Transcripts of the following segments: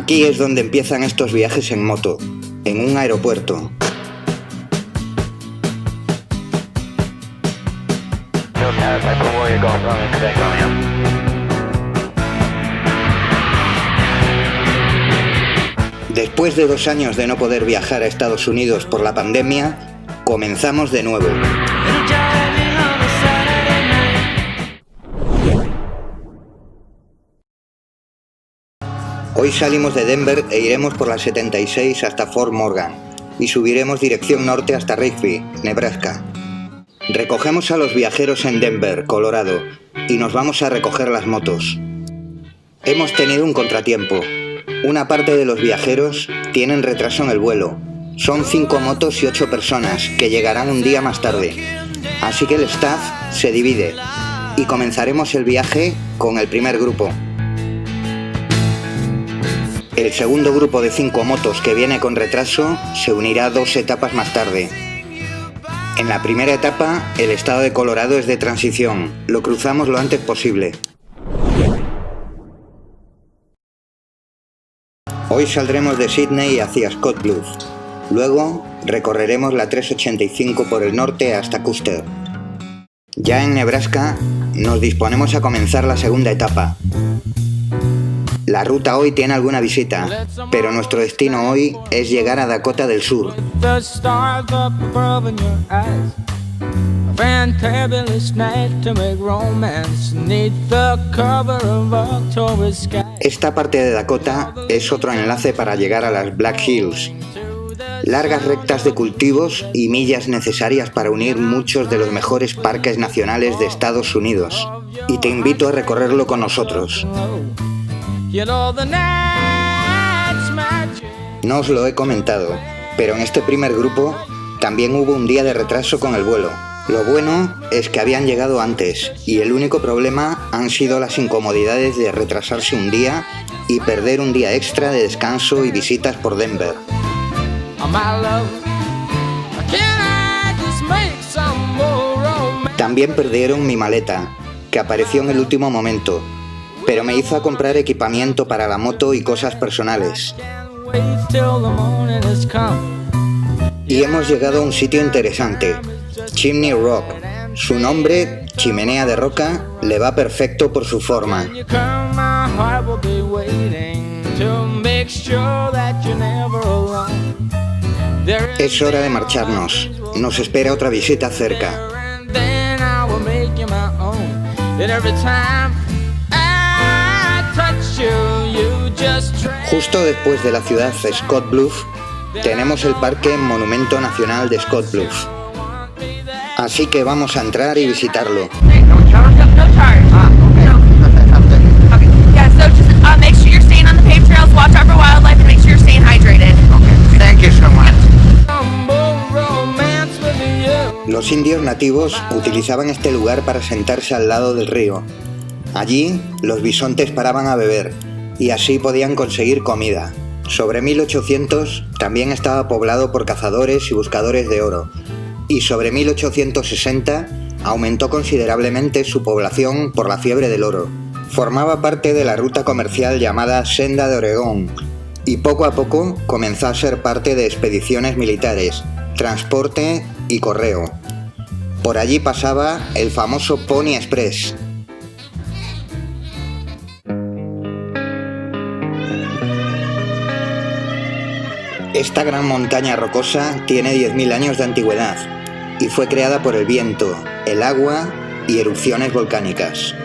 Aquí es donde empiezan estos viajes en moto, en un aeropuerto. Después de 2 años de no poder viajar a Estados Unidos por la pandemia, comenzamos de nuevo. Hoy salimos de Denver e iremos por la 76 hasta Fort Morgan y subiremos dirección norte hasta Rigby, Nebraska. Recogemos a los viajeros en Denver, Colorado, y nos vamos a recoger las motos. Hemos tenido un contratiempo. Una parte de los viajeros tienen retraso en el vuelo. Son 5 motos y 8 personas que llegarán un día más tarde. Así que el staff se divide y comenzaremos el viaje con el primer grupo. El segundo grupo de 5 motos que viene con retraso se unirá 2 etapas más tarde. En la primera etapa, el estado de Colorado es de transición. Lo cruzamos lo antes posible. Hoy saldremos de Sydney hacia Scott Bluff. Luego recorreremos la 385 por el norte hasta Custer. Ya en Nebraska nos disponemos a comenzar la segunda etapa. La ruta hoy tiene alguna visita, pero nuestro destino hoy es llegar a Dakota del Sur. Esta parte de Dakota es otro enlace para llegar a las Black Hills. Largas rectas de cultivos y millas necesarias para unir muchos de los mejores parques nacionales de Estados Unidos. Y te invito a recorrerlo con nosotros. No os lo he comentado, pero en este primer grupo también hubo un día de retraso con el vuelo. Lo bueno es que habían llegado antes y el único problema han sido las incomodidades de retrasarse un día y perder un día extra de descanso y visitas por Denver. También perdieron mi maleta, que apareció en el último momento, pero me hizo comprar equipamiento para la moto y cosas personales. Y hemos llegado a un sitio interesante, Chimney Rock. Su nombre, chimenea de roca, le va perfecto por su forma. Es hora de marcharnos. Nos espera otra visita cerca. Justo después de la ciudad de Scott Bluff, tenemos el Parque Monumento Nacional de Scott Bluff. Así que vamos a entrar y visitarlo. Los indios nativos utilizaban este lugar para sentarse al lado del río. Allí, los bisontes paraban a beber y así podían conseguir comida. Sobre 1800 también estaba poblado por cazadores y buscadores de oro, y sobre 1860 aumentó considerablemente su población por la fiebre del oro. Formaba parte de la ruta comercial llamada Senda de Oregón, y poco a poco comenzó a ser parte de expediciones militares, transporte y correo. Por allí pasaba el famoso Pony Express. Esta gran montaña rocosa tiene 10.000 años de antigüedad y fue creada por el viento, el agua y erupciones volcánicas.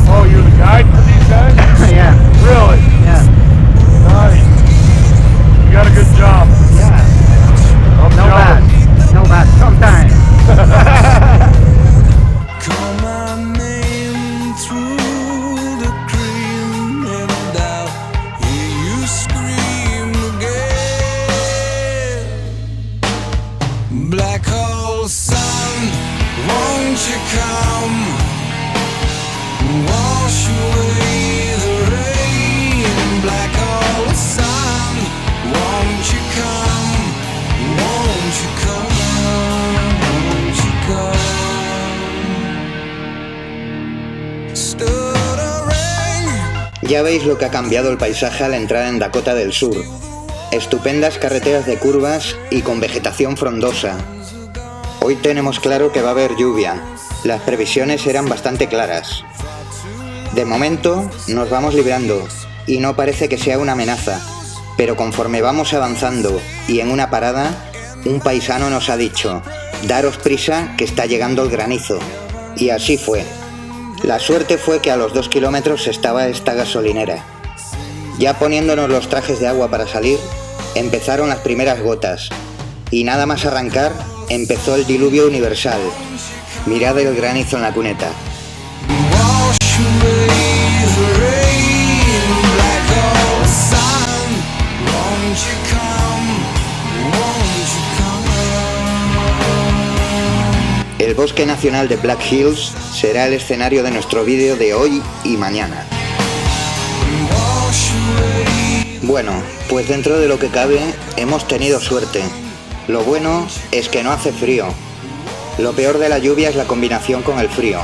Oh, you're the guide for these guys? Yeah. Really? Yeah. Nice. You got a good job. Yeah. I'm No bad. jealous. No bad. Sometimes. Call my name through the cream and I'll hear you scream again. Black hole sun, won't you come? Wash away the rain. won't you come? Won't you come? Won't you come? Stood a ring. Ya veis lo que ha cambiado el paisaje al entrar en Dakota del Sur. Estupendas carreteras de curvas y con vegetación frondosa. Hoy tenemos claro que va a haber lluvia. Las previsiones eran bastante claras. De momento nos vamos librando y no parece que sea una amenaza, pero conforme vamos avanzando y en una parada, un paisano nos ha dicho: daros prisa que está llegando el granizo. Y así fue. La suerte fue que a los 2 kilómetros estaba esta gasolinera. Ya poniéndonos los trajes de agua para salir, empezaron las primeras gotas. Y nada más arrancar, empezó el diluvio universal. Mirad el granizo en la cuneta. Wash away the rain, black old sun. Won't you come? Won't you come? El Bosque Nacional de Black Hills será el escenario de nuestro vídeo de hoy y mañana. Wash away. Bueno, pues dentro de lo que cabe, hemos tenido suerte. Lo bueno es que no hace frío. Lo peor de la lluvia es la combinación con el frío.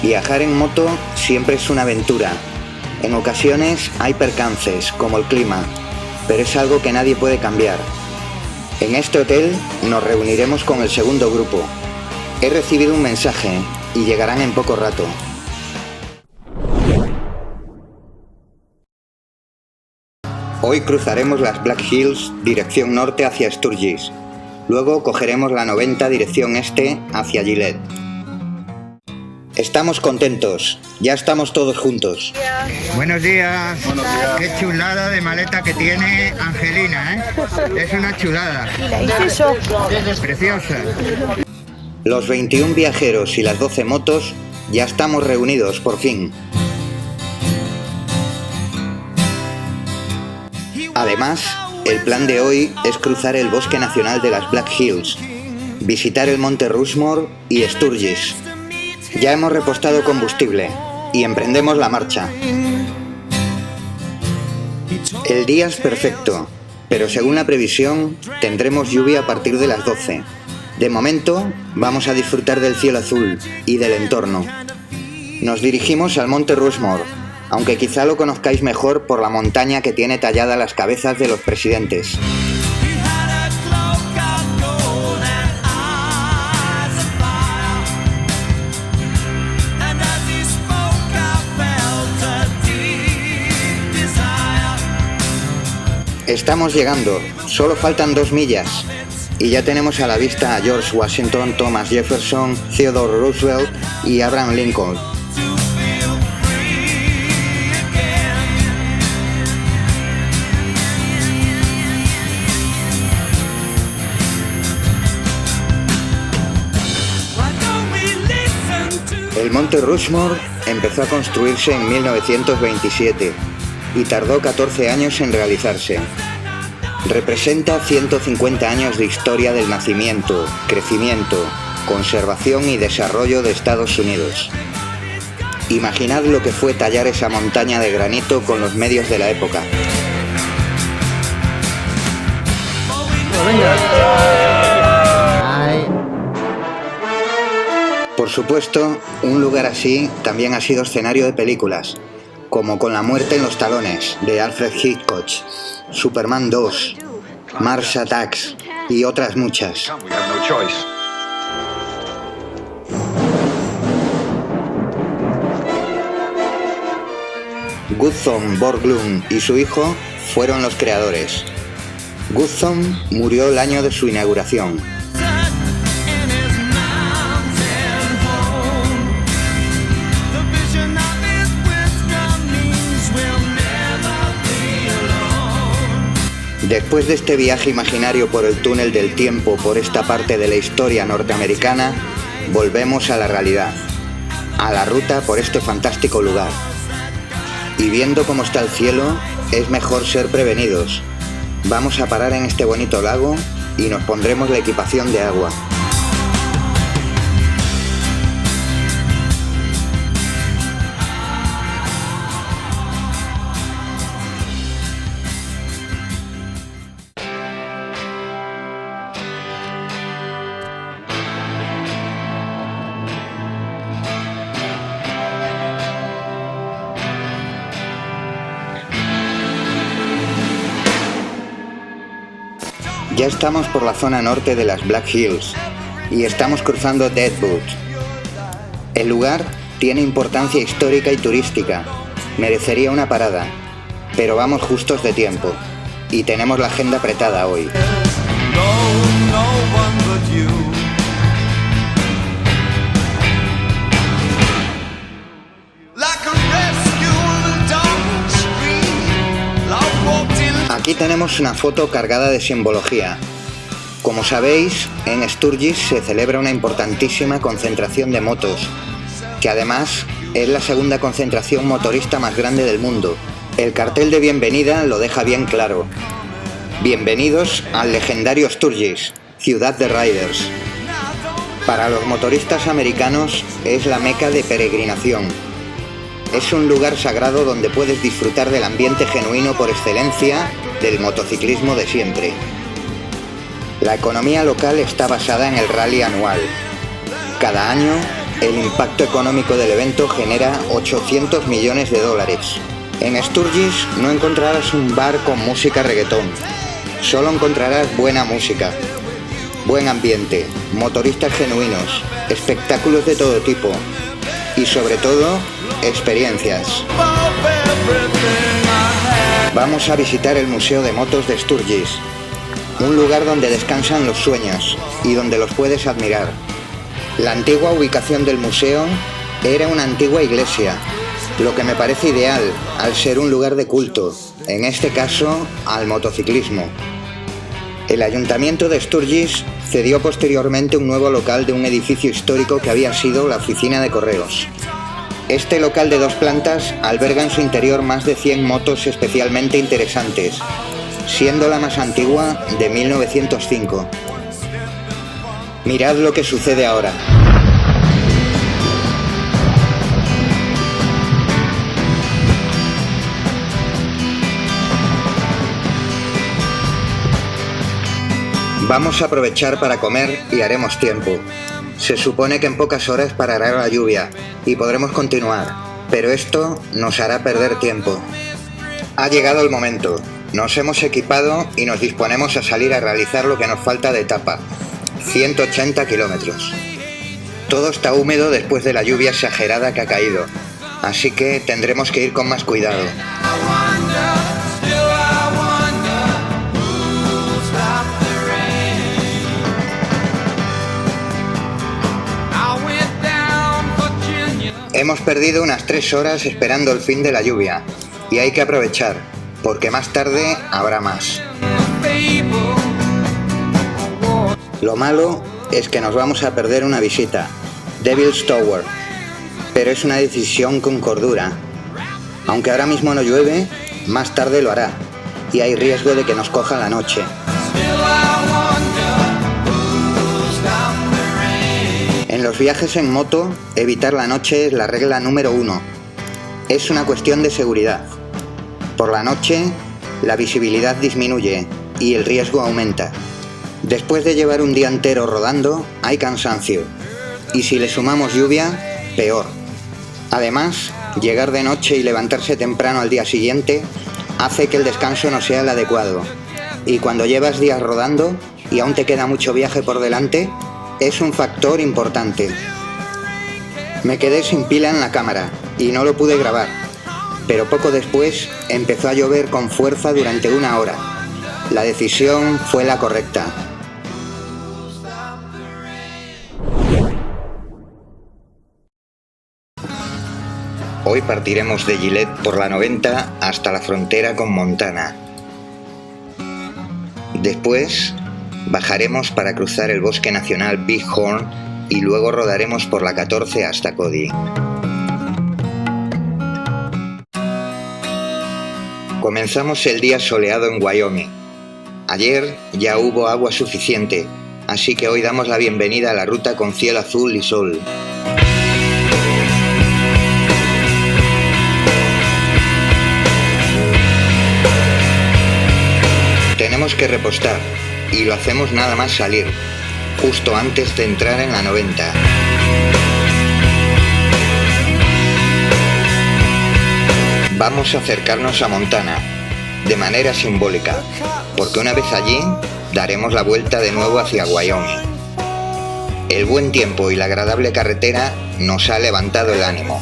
Viajar en moto siempre es una aventura. En ocasiones hay percances, como el clima, pero es algo que nadie puede cambiar. En este hotel nos reuniremos con el segundo grupo. He recibido un mensaje y llegarán en poco rato. Hoy cruzaremos las Black Hills dirección norte hacia Sturgis. Luego cogeremos la 90 dirección este hacia Gillette. Estamos contentos, ya estamos todos juntos. Buenos días. Qué chulada de maleta que tiene Angelina, ¿eh? Es una chulada. Preciosa. Los 21 viajeros y las 12 motos ya estamos reunidos por fin. Además, el plan de hoy es cruzar el Bosque Nacional de las Black Hills, visitar el Monte Rushmore y Sturgis. Ya hemos repostado combustible y emprendemos la marcha. El día es perfecto, pero según la previsión tendremos lluvia a partir de las 12. De momento vamos a disfrutar del cielo azul y del entorno. Nos dirigimos al Monte Rushmore, aunque quizá lo conozcáis mejor por la montaña que tiene tallada las cabezas de los presidentes. Estamos llegando, solo faltan 2 millas y ya tenemos a la vista a George Washington, Thomas Jefferson, Theodore Roosevelt y Abraham Lincoln. El Monte Rushmore empezó a construirse en 1927 y tardó 14 años en realizarse. Representa 150 años de historia del nacimiento, crecimiento, conservación y desarrollo de Estados Unidos. Imaginad lo que fue tallar esa montaña de granito con los medios de la época. Por supuesto, un lugar así también ha sido escenario de películas, como Con la muerte en los talones, de Alfred Hitchcock, Superman 2, Mars Attacks y otras muchas. Gutzon Borglum y su hijo fueron los creadores. Gutzon murió el año de su inauguración. Después de este viaje imaginario por el túnel del tiempo por esta parte de la historia norteamericana, volvemos a la realidad, a la ruta por este fantástico lugar. Y viendo cómo está el cielo, es mejor ser prevenidos. Vamos a parar en este bonito lago y nos pondremos la equipación de agua. Ya estamos por la zona norte de las Black Hills y estamos cruzando Deadwood. El lugar tiene importancia histórica y turística, merecería una parada, pero vamos justos de tiempo y tenemos la agenda apretada hoy. No one but you. Like a rescue in the dark street, love walked in. Aquí tenemos una foto cargada de simbología. Como sabéis, en Sturgis se celebra una importantísima concentración de motos, que además es la segunda concentración motorista más grande del mundo. El cartel de bienvenida lo deja bien claro. Bienvenidos al legendario Sturgis, ciudad de riders. Para los motoristas americanos es la meca de peregrinación. Es un lugar sagrado donde puedes disfrutar del ambiente genuino por excelencia del motociclismo de siempre. La economía local está basada en el rally anual. Cada año, el impacto económico del evento genera 800 millones de dólares. En Sturgis no encontrarás un bar con música reggaetón. Solo encontrarás buena música, buen ambiente, motoristas genuinos, espectáculos de todo tipo y sobre todo, experiencias. Vamos a visitar el Museo de Motos de Sturgis, un lugar donde descansan los sueños y donde los puedes admirar. La antigua ubicación del museo era una antigua iglesia, lo que me parece ideal al ser un lugar de culto, en este caso al motociclismo. El ayuntamiento de Sturgis cedió posteriormente un nuevo local de un edificio histórico que había sido la oficina de correos. Este local de 2 plantas alberga en su interior más de 100 motos especialmente interesantes, siendo la más antigua de 1905. Mirad lo que sucede ahora. Vamos a aprovechar para comer y haremos tiempo. Se supone que en pocas horas parará la lluvia y podremos continuar, pero esto nos hará perder tiempo. Ha llegado el momento. Nos hemos equipado y nos disponemos a salir a realizar lo que nos falta de etapa, 180 kilómetros. Todo está húmedo después de la lluvia exagerada que ha caído, así que tendremos que ir con más cuidado. Hemos perdido unas 3 horas esperando el fin de la lluvia y hay que aprovechar, porque más tarde habrá más. Lo malo es que nos vamos a perder una visita, Devil's Tower, pero es una decisión con cordura. Aunque ahora mismo no llueve, más tarde lo hará y hay riesgo de que nos coja la noche. En los viajes en moto, evitar la noche es la regla número 1. Es una cuestión de seguridad. Por la noche, la visibilidad disminuye y el riesgo aumenta. Después de llevar un día entero rodando, hay cansancio. Y si le sumamos lluvia, peor. Además, llegar de noche y levantarse temprano al día siguiente hace que el descanso no sea el adecuado. Y cuando llevas días rodando y aún te queda mucho viaje por delante, es un factor importante. Me quedé sin pila en la cámara y no lo pude grabar, pero poco después empezó a llover con fuerza durante 1 hora. La decisión fue la correcta. Hoy partiremos de Gillette por la 90 hasta la frontera con Montana. Después bajaremos para cruzar el bosque nacional Big Horn y luego rodaremos por la 14 hasta Cody. Comenzamos el día soleado en Wyoming. Ayer ya hubo agua suficiente, así que hoy damos la bienvenida a la ruta con cielo azul y sol. Tenemos que repostar y lo hacemos nada más salir, justo antes de entrar en la 90. Vamos a acercarnos a Montana, de manera simbólica, porque una vez allí daremos la vuelta de nuevo hacia Wyoming. El buen tiempo y la agradable carretera nos ha levantado el ánimo.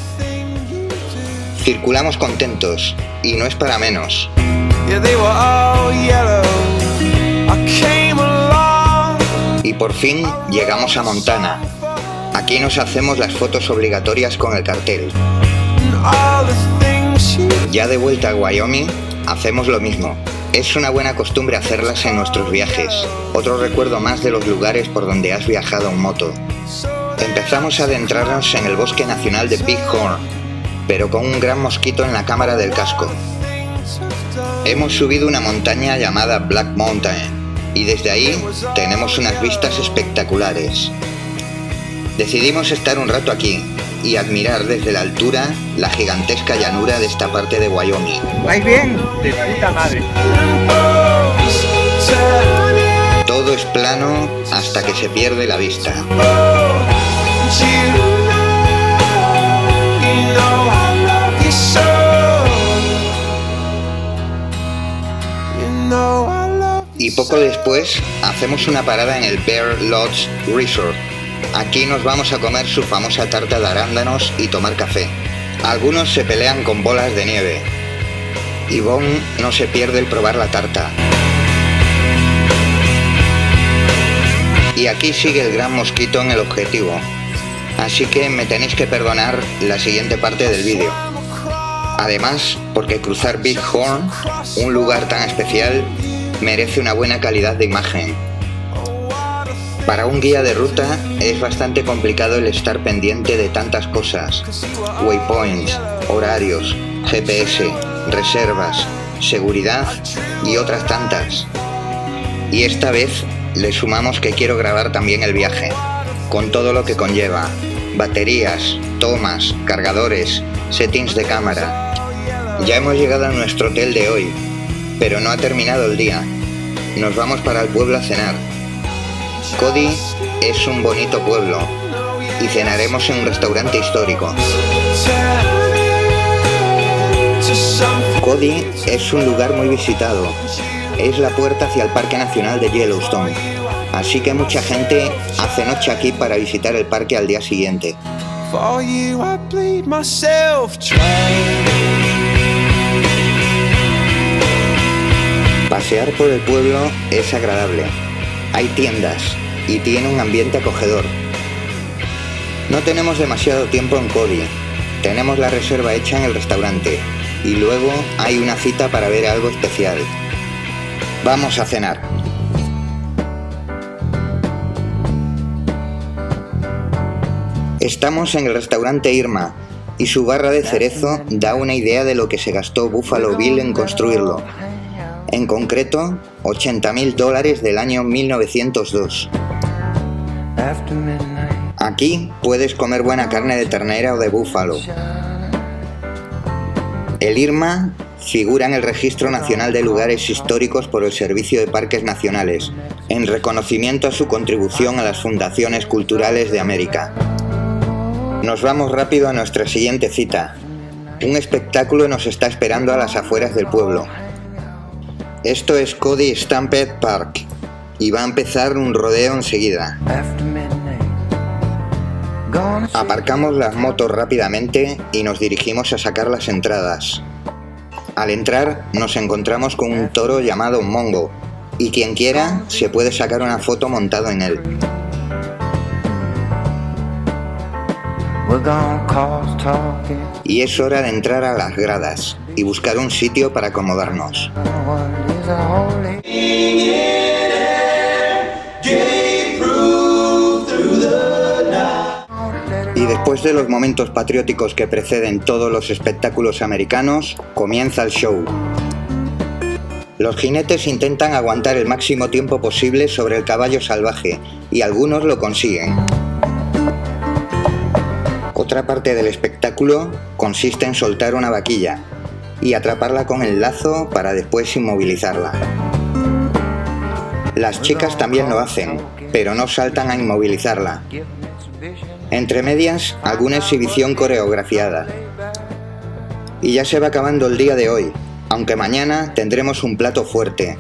Circulamos contentos, y no es para menos. Y por fin llegamos a Montana. Aquí nos hacemos las fotos obligatorias con el cartel. Ya de vuelta a Wyoming, hacemos lo mismo. Es una buena costumbre hacerlas en nuestros viajes. Otro recuerdo más de los lugares por donde has viajado en moto. Empezamos a adentrarnos en el bosque nacional de Bighorn, pero con un gran mosquito en la cámara del casco. Hemos subido una montaña llamada Black Mountain, y desde ahí tenemos unas vistas espectaculares. Decidimos estar un rato aquí y admirar desde la altura la gigantesca llanura de esta parte de Wyoming. ¿Vais bien? De puta madre. Todo es plano hasta que se pierde la vista. Y poco después hacemos una parada en el Bear Lodge Resort. Aquí nos vamos a comer su famosa tarta de arándanos y tomar café. Algunos se pelean con bolas de nieve. Yvonne no se pierde el probar la tarta. Y aquí sigue el gran mosquito en el objetivo. Así que me tenéis que perdonar la siguiente parte del vídeo. Además, porque cruzar Bighorn, un lugar tan especial, merece una buena calidad de imagen. Para un guía de ruta es bastante complicado el estar pendiente de tantas cosas: waypoints, horarios, GPS, reservas, seguridad y otras tantas. Y esta vez le sumamos que quiero grabar también el viaje, con todo lo que conlleva: baterías, tomas, cargadores, settings de cámara. Ya hemos llegado a nuestro hotel de hoy, pero no ha terminado el día. Nos vamos para el pueblo a cenar. Cody es un bonito pueblo y cenaremos en un restaurante histórico. Cody es un lugar muy visitado. Es la puerta hacia el Parque Nacional de Yellowstone. Así que mucha gente hace noche aquí para visitar el parque al día siguiente. Pasear por el pueblo es agradable. Hay tiendas y tiene un ambiente acogedor. No tenemos demasiado tiempo en Cody. Tenemos la reserva hecha en el restaurante y luego hay una cita para ver algo especial. Vamos a cenar. Estamos en el restaurante Irma y su barra de cerezo da una idea de lo que se gastó Buffalo Bill en construirlo. En concreto, $80.000 del año 1902. Aquí puedes comer buena carne de ternera o de búfalo. El Irma figura en el Registro Nacional de Lugares Históricos por el Servicio de Parques Nacionales, en reconocimiento a su contribución a las fundaciones culturales de América. Nos vamos rápido a nuestra siguiente cita. Un espectáculo nos está esperando a las afueras del pueblo. Esto es Cody Stampede Park y va a empezar un rodeo enseguida. Aparcamos las motos rápidamente y nos dirigimos a sacar las entradas. Al entrar nos encontramos con un toro llamado Mongo y quien quiera se puede sacar una foto montado en él. Y es hora de entrar a las gradas y buscar un sitio para acomodarnos. Y después de los momentos patrióticos que preceden todos los espectáculos americanos, comienza el show. Los jinetes intentan aguantar el máximo tiempo posible sobre el caballo salvaje y algunos lo consiguen. Otra parte del espectáculo consiste en soltar una vaquilla y atraparla con el lazo para después inmovilizarla. Las chicas también lo hacen, pero no saltan a inmovilizarla. Entre medias, alguna exhibición coreografiada. Y ya se va acabando el día de hoy, aunque mañana tendremos un plato fuerte.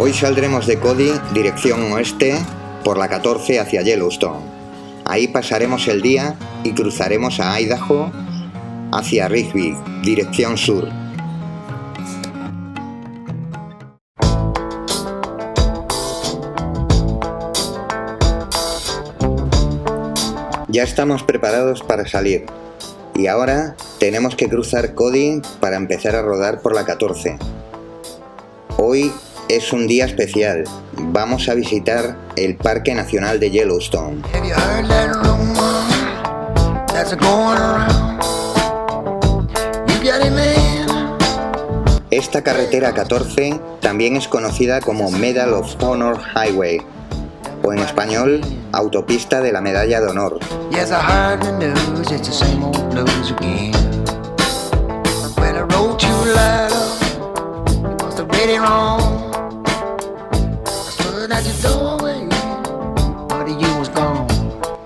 Hoy saldremos de Cody, dirección oeste, por la 14 hacia Yellowstone. Ahí pasaremos el día y cruzaremos a Idaho hacia Rigby, dirección sur. Ya estamos preparados para salir y ahora tenemos que cruzar Cody para empezar a rodar por la 14. Hoy es un día especial. Vamos a visitar el Parque Nacional de Yellowstone. Esta carretera 14 también es conocida como Medal of Honor Highway, o en español, Autopista de la Medalla de Honor.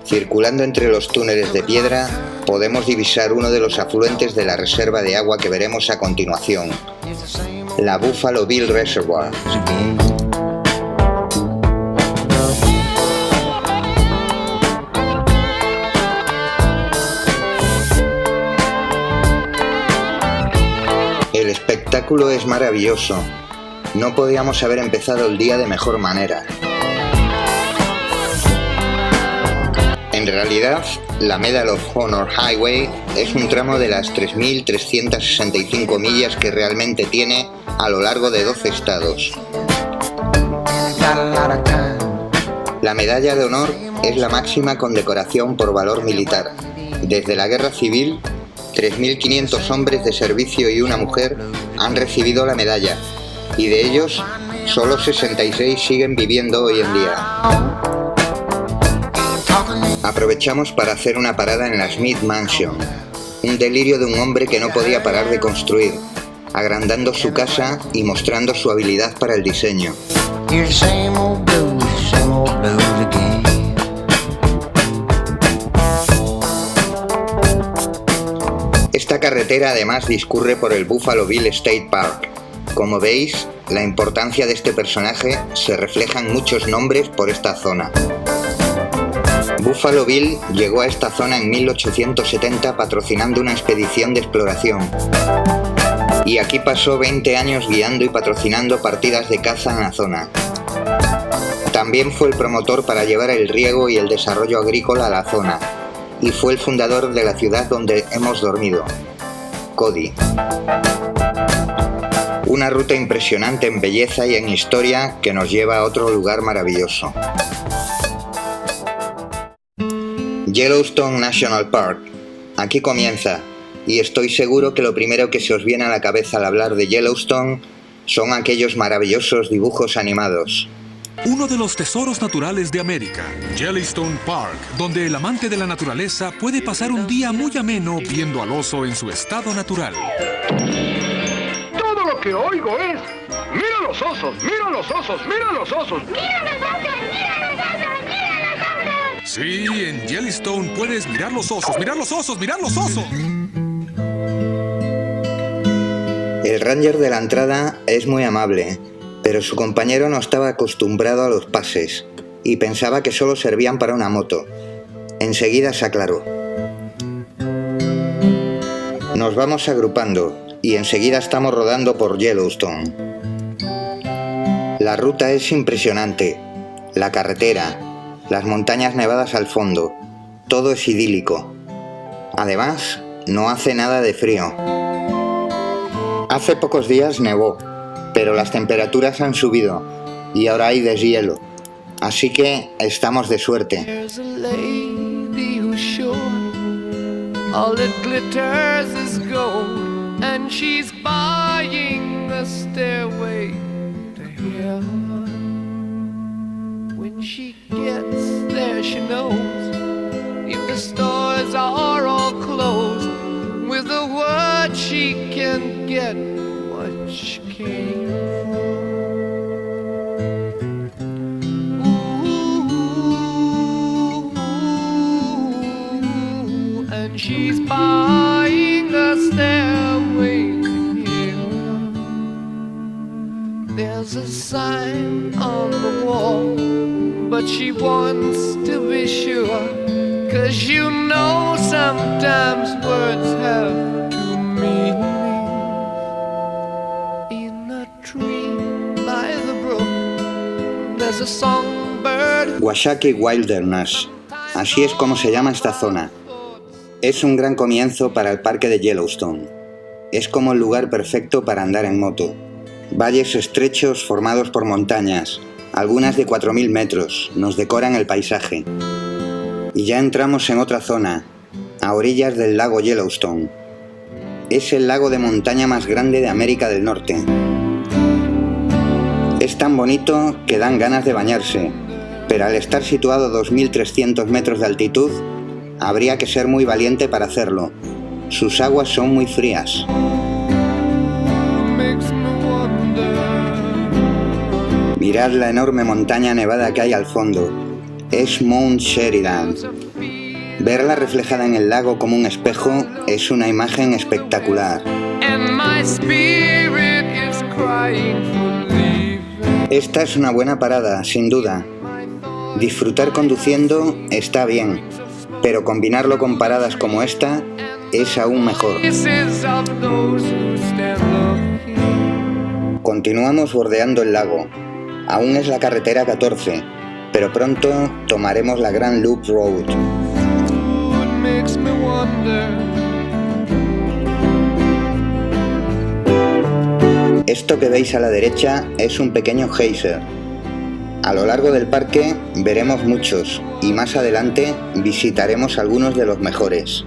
Circulando entre los túneles de piedra, podemos divisar uno de los afluentes de la reserva de agua que veremos a continuación, la Buffalo Bill Reservoir. El espectáculo es maravilloso. No podíamos haber empezado el día de mejor manera. En realidad, la Medal of Honor Highway es un tramo de las 3.365 millas que realmente tiene a lo largo de 12 estados. La Medalla de Honor es la máxima condecoración por valor militar. Desde la Guerra Civil, 3.500 hombres de servicio y una mujer han recibido la medalla, y de ellos, solo 66 siguen viviendo hoy en día. Aprovechamos para hacer una parada en la Smith Mansion, un delirio de un hombre que no podía parar de construir, agrandando su casa y mostrando su habilidad para el diseño. Esta carretera además discurre por el Buffalo Bill State Park. Como veis, la importancia de este personaje se refleja en muchos nombres por esta zona. Buffalo Bill llegó a esta zona en 1870 patrocinando una expedición de exploración. Y aquí pasó 20 años guiando y patrocinando partidas de caza en la zona. También fue el promotor para llevar el riego y el desarrollo agrícola a la zona. Y fue el fundador de la ciudad donde hemos dormido, Cody. Una ruta impresionante en belleza y en historia que nos lleva a otro lugar maravilloso. Yellowstone National Park. Aquí comienza, y estoy seguro que lo primero que se os viene a la cabeza al hablar de Yellowstone son aquellos maravillosos dibujos animados. Uno de los tesoros naturales de América, Yellowstone Park, donde el amante de la naturaleza puede pasar un día muy ameno viendo al oso en su estado natural. Todo lo que oigo es: ¡mira los osos! ¡Mira los osos! ¡Mira los osos! ¡Mira los osos! ¡Mira los osos! ¡Mira los osos! Sí, en Yellowstone puedes mirar los osos, mirar los osos, mirar los osos. El ranger de la entrada es muy amable, pero su compañero no estaba acostumbrado a los pases y pensaba que solo servían para una moto. Enseguida se aclaró. Nos vamos agrupando y enseguida estamos rodando por Yellowstone. La ruta es impresionante. La carretera, las montañas nevadas al fondo, todo es idílico. Además, no hace nada de frío. Hace pocos días nevó, pero las temperaturas han subido y ahora hay deshielo, así que estamos de suerte. There's a lady who's sure all that glitters is gold, and she's buying a stairway to heaven. When she gets there, she knows if the stores are all closed, with a word she can get what she came for. Ooh, and she's buying a stairway to heaven. There's a sign sign on the wall, but she wants to be sure, 'cause you know sometimes words have two meanings. In a tree by the brook, there's a songbird. Washakie Wilderness, así es como se llama esta zona. Es un gran comienzo para el parque de Yellowstone. Es como el lugar perfecto para andar en moto. Valles estrechos formados por montañas, algunas de 4000 metros, nos decoran el paisaje. Y ya entramos en otra zona, a orillas del lago Yellowstone. Es el lago de montaña más grande de América del Norte. Es tan bonito que dan ganas de bañarse, pero al estar situado a 2300 metros de altitud, habría que ser muy valiente para hacerlo. Sus aguas son muy frías. Mirad la enorme montaña nevada que hay al fondo. Es Mount Sheridan. Verla reflejada en el lago como un espejo es una imagen espectacular. Esta es una buena parada, sin duda. Disfrutar conduciendo está bien, pero combinarlo con paradas como esta es aún mejor. Continuamos bordeando el lago. Aún es la carretera 14, pero pronto tomaremos la Grand Loop Road. Esto que veis a la derecha es un pequeño geyser. A lo largo del parque veremos muchos y más adelante visitaremos algunos de los mejores.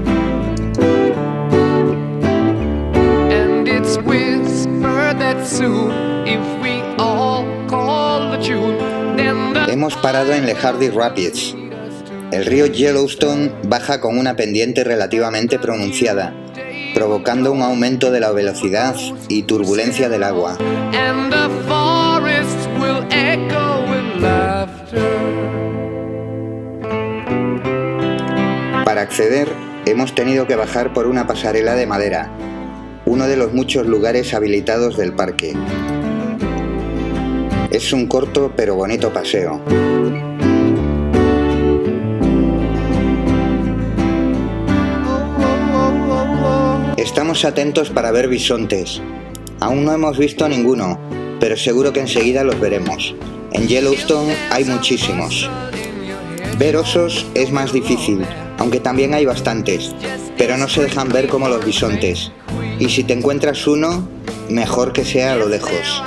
Hemos parado en Les Hardy Rapids. El río Yellowstone baja con una pendiente relativamente pronunciada, provocando un aumento de la velocidad y turbulencia del agua. Para acceder, hemos tenido que bajar por una pasarela de madera, uno de los muchos lugares habilitados del parque. Es un corto pero bonito paseo. Estamos atentos para ver bisontes. Aún no hemos visto ninguno, pero seguro que enseguida los veremos. En Yellowstone hay muchísimos. Ver osos es más difícil, aunque también hay bastantes, pero no se dejan ver como los bisontes. Y si te encuentras uno, mejor que sea a lo lejos.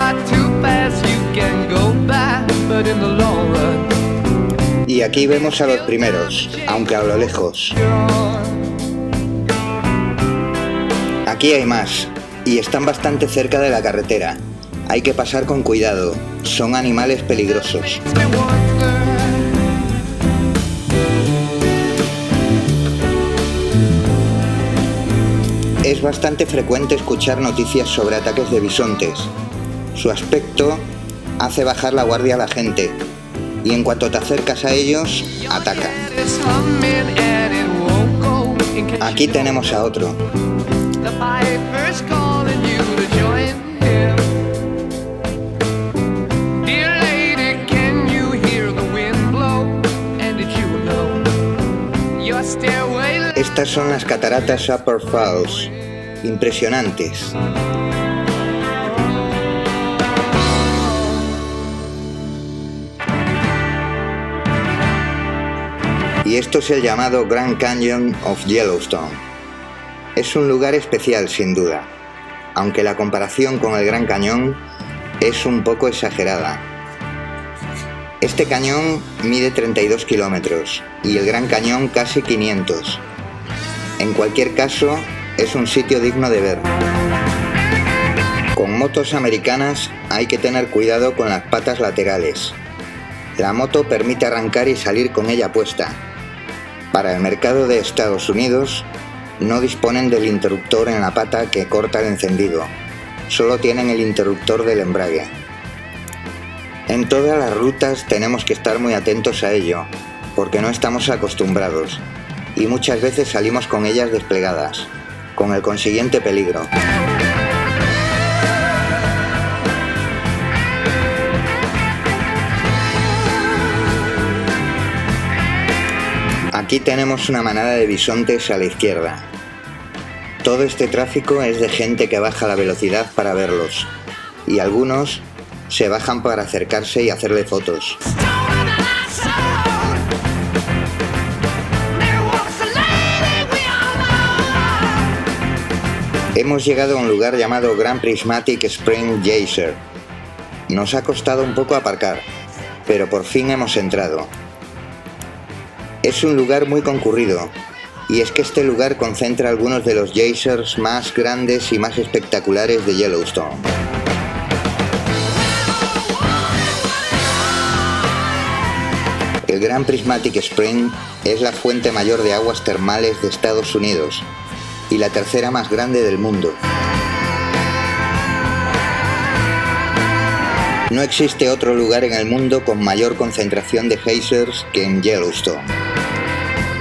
Y aquí vemos a los primeros, aunque a lo lejos. Aquí hay más, y están bastante cerca de la carretera. Hay que pasar con cuidado, son animales peligrosos. Es bastante frecuente escuchar noticias sobre ataques de bisontes. Su aspecto hace bajar la guardia a la gente, y en cuanto te acercas a ellos, atacan. Aquí tenemos a otro. Estas son las cataratas Upper Falls, impresionantes. Y esto es el llamado Grand Canyon of Yellowstone. Es un lugar especial, sin duda, aunque la comparación con el Gran Cañón es un poco exagerada. Este cañón mide 32 kilómetros y el Gran Cañón casi 500. En cualquier caso, es un sitio digno de ver. Con motos americanas hay que tener cuidado con las patas laterales. La moto permite arrancar y salir con ella puesta. Para el mercado de Estados Unidos, no disponen del interruptor en la pata que corta el encendido. Solo tienen el interruptor del embrague. En todas las rutas tenemos que estar muy atentos a ello, porque no estamos acostumbrados, y muchas veces salimos con ellas desplegadas, con el consiguiente peligro. Aquí tenemos una manada de bisontes a la izquierda. Todo este tráfico es de gente que baja la velocidad para verlos, y algunos se bajan para acercarse y hacerle fotos. Hemos llegado a un lugar llamado Grand Prismatic Spring Geyser. Nos ha costado un poco aparcar, pero por fin hemos entrado. Es un lugar muy concurrido, y es que este lugar concentra algunos de los geysers más grandes y más espectaculares de Yellowstone. El Grand Prismatic Spring es la fuente mayor de aguas termales de Estados Unidos y la tercera más grande del mundo. No existe otro lugar en el mundo con mayor concentración de geysers que en Yellowstone.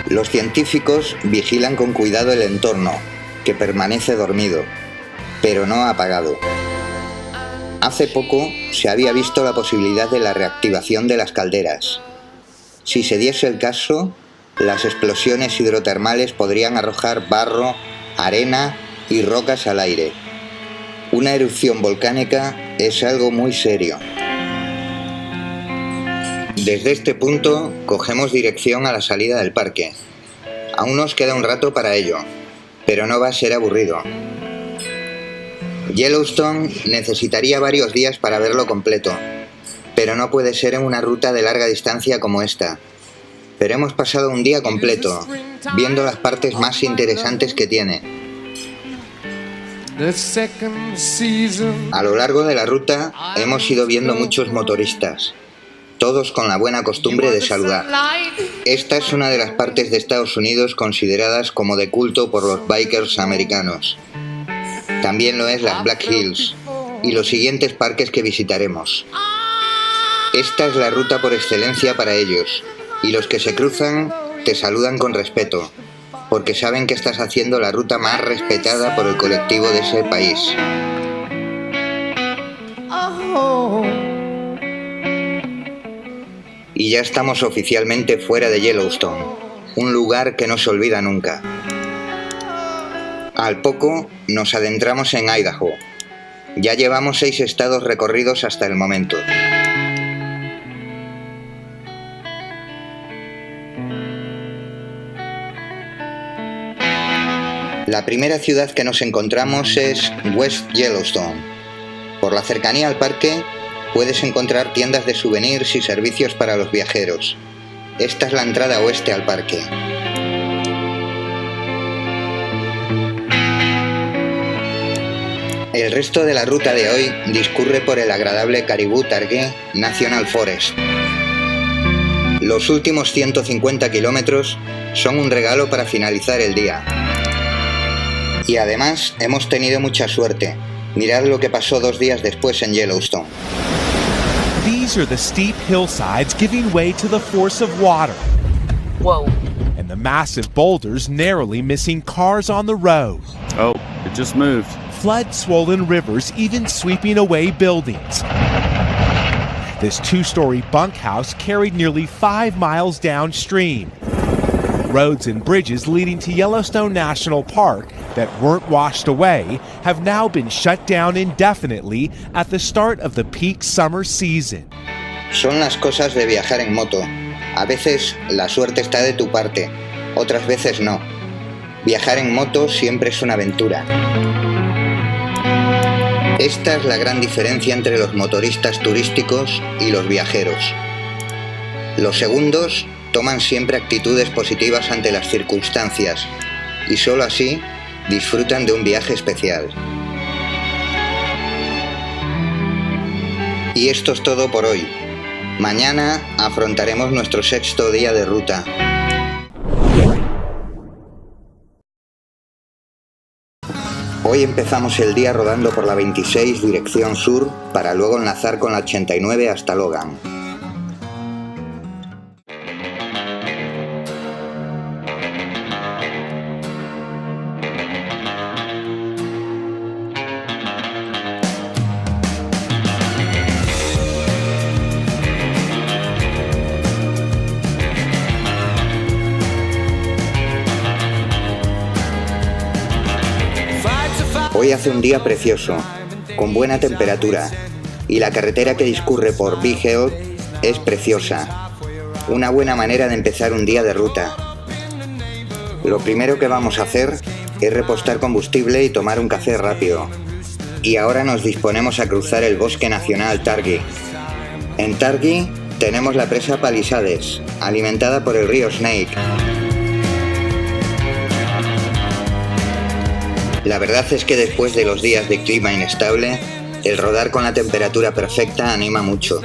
Los científicos vigilan con cuidado el entorno, que permanece dormido, pero no apagado. Hace poco se había visto la posibilidad de la reactivación de las calderas. Si se diese el caso, las explosiones hidrotermales podrían arrojar barro, arena y rocas al aire. Una erupción volcánica es algo muy serio. Desde este punto cogemos dirección a la salida del parque. Aún nos queda un rato para ello, pero no va a ser aburrido. Yellowstone necesitaría varios días para verlo completo, pero no puede ser en una ruta de larga distancia como esta. Pero hemos pasado un día completo, viendo las partes más interesantes que tiene. A lo largo de la ruta hemos ido viendo muchos motoristas, todos con la buena costumbre de saludar. Esta es una de las partes de Estados Unidos consideradas como de culto por los bikers americanos. También lo es las Black Hills y los siguientes parques que visitaremos. Esta es la ruta por excelencia para ellos, y los que se cruzan te saludan con respeto, porque saben que estás haciendo la ruta más respetada por el colectivo de ese país. Y ya estamos oficialmente fuera de Yellowstone, un lugar que no se olvida nunca. Al poco nos adentramos en Idaho. Ya llevamos 6 estados recorridos hasta el momento. La primera ciudad que nos encontramos es West Yellowstone. Por la cercanía al parque, puedes encontrar tiendas de souvenirs y servicios para los viajeros. Esta es la entrada oeste al parque. El resto de la ruta de hoy discurre por el agradable Caribou-Targhee National Forest. Los últimos 150 kilómetros son un regalo para finalizar el día. Y además hemos tenido mucha suerte. Mirad lo que pasó 2 días después en Yellowstone. These are the steep hillsides giving way to the force of water. Whoa. And the massive boulders narrowly missing cars on the road. Oh, it just moved. Flood-swollen rivers even sweeping away buildings. This 2-story bunkhouse carried nearly 5 miles downstream. Roads and bridges leading to Yellowstone National Park that weren't washed away have now been shut down indefinitely at the start of the peak summer season. Son las cosas de viajar en moto. A veces la suerte está de tu parte, otras veces no. Viajar en moto siempre es una aventura. Esta es la gran diferencia entre los motoristas turísticos y los viajeros. Los segundos toman siempre actitudes positivas ante las circunstancias y solo así disfrutan de un viaje especial. Y esto es todo por hoy. Mañana afrontaremos nuestro 6º día de ruta. Hoy empezamos el día rodando por la 26 dirección sur para luego enlazar con la 89 hasta Logan. Hoy hace un día precioso, con buena temperatura, y la carretera que discurre por Big Hill es preciosa. Una buena manera de empezar un día de ruta. Lo primero que vamos a hacer es repostar combustible y tomar un café rápido. Y ahora nos disponemos a cruzar el Bosque Nacional Targhee. En Targhee tenemos la presa Palisades, alimentada por el río Snake. La verdad es que después de los días de clima inestable, el rodar con la temperatura perfecta anima mucho.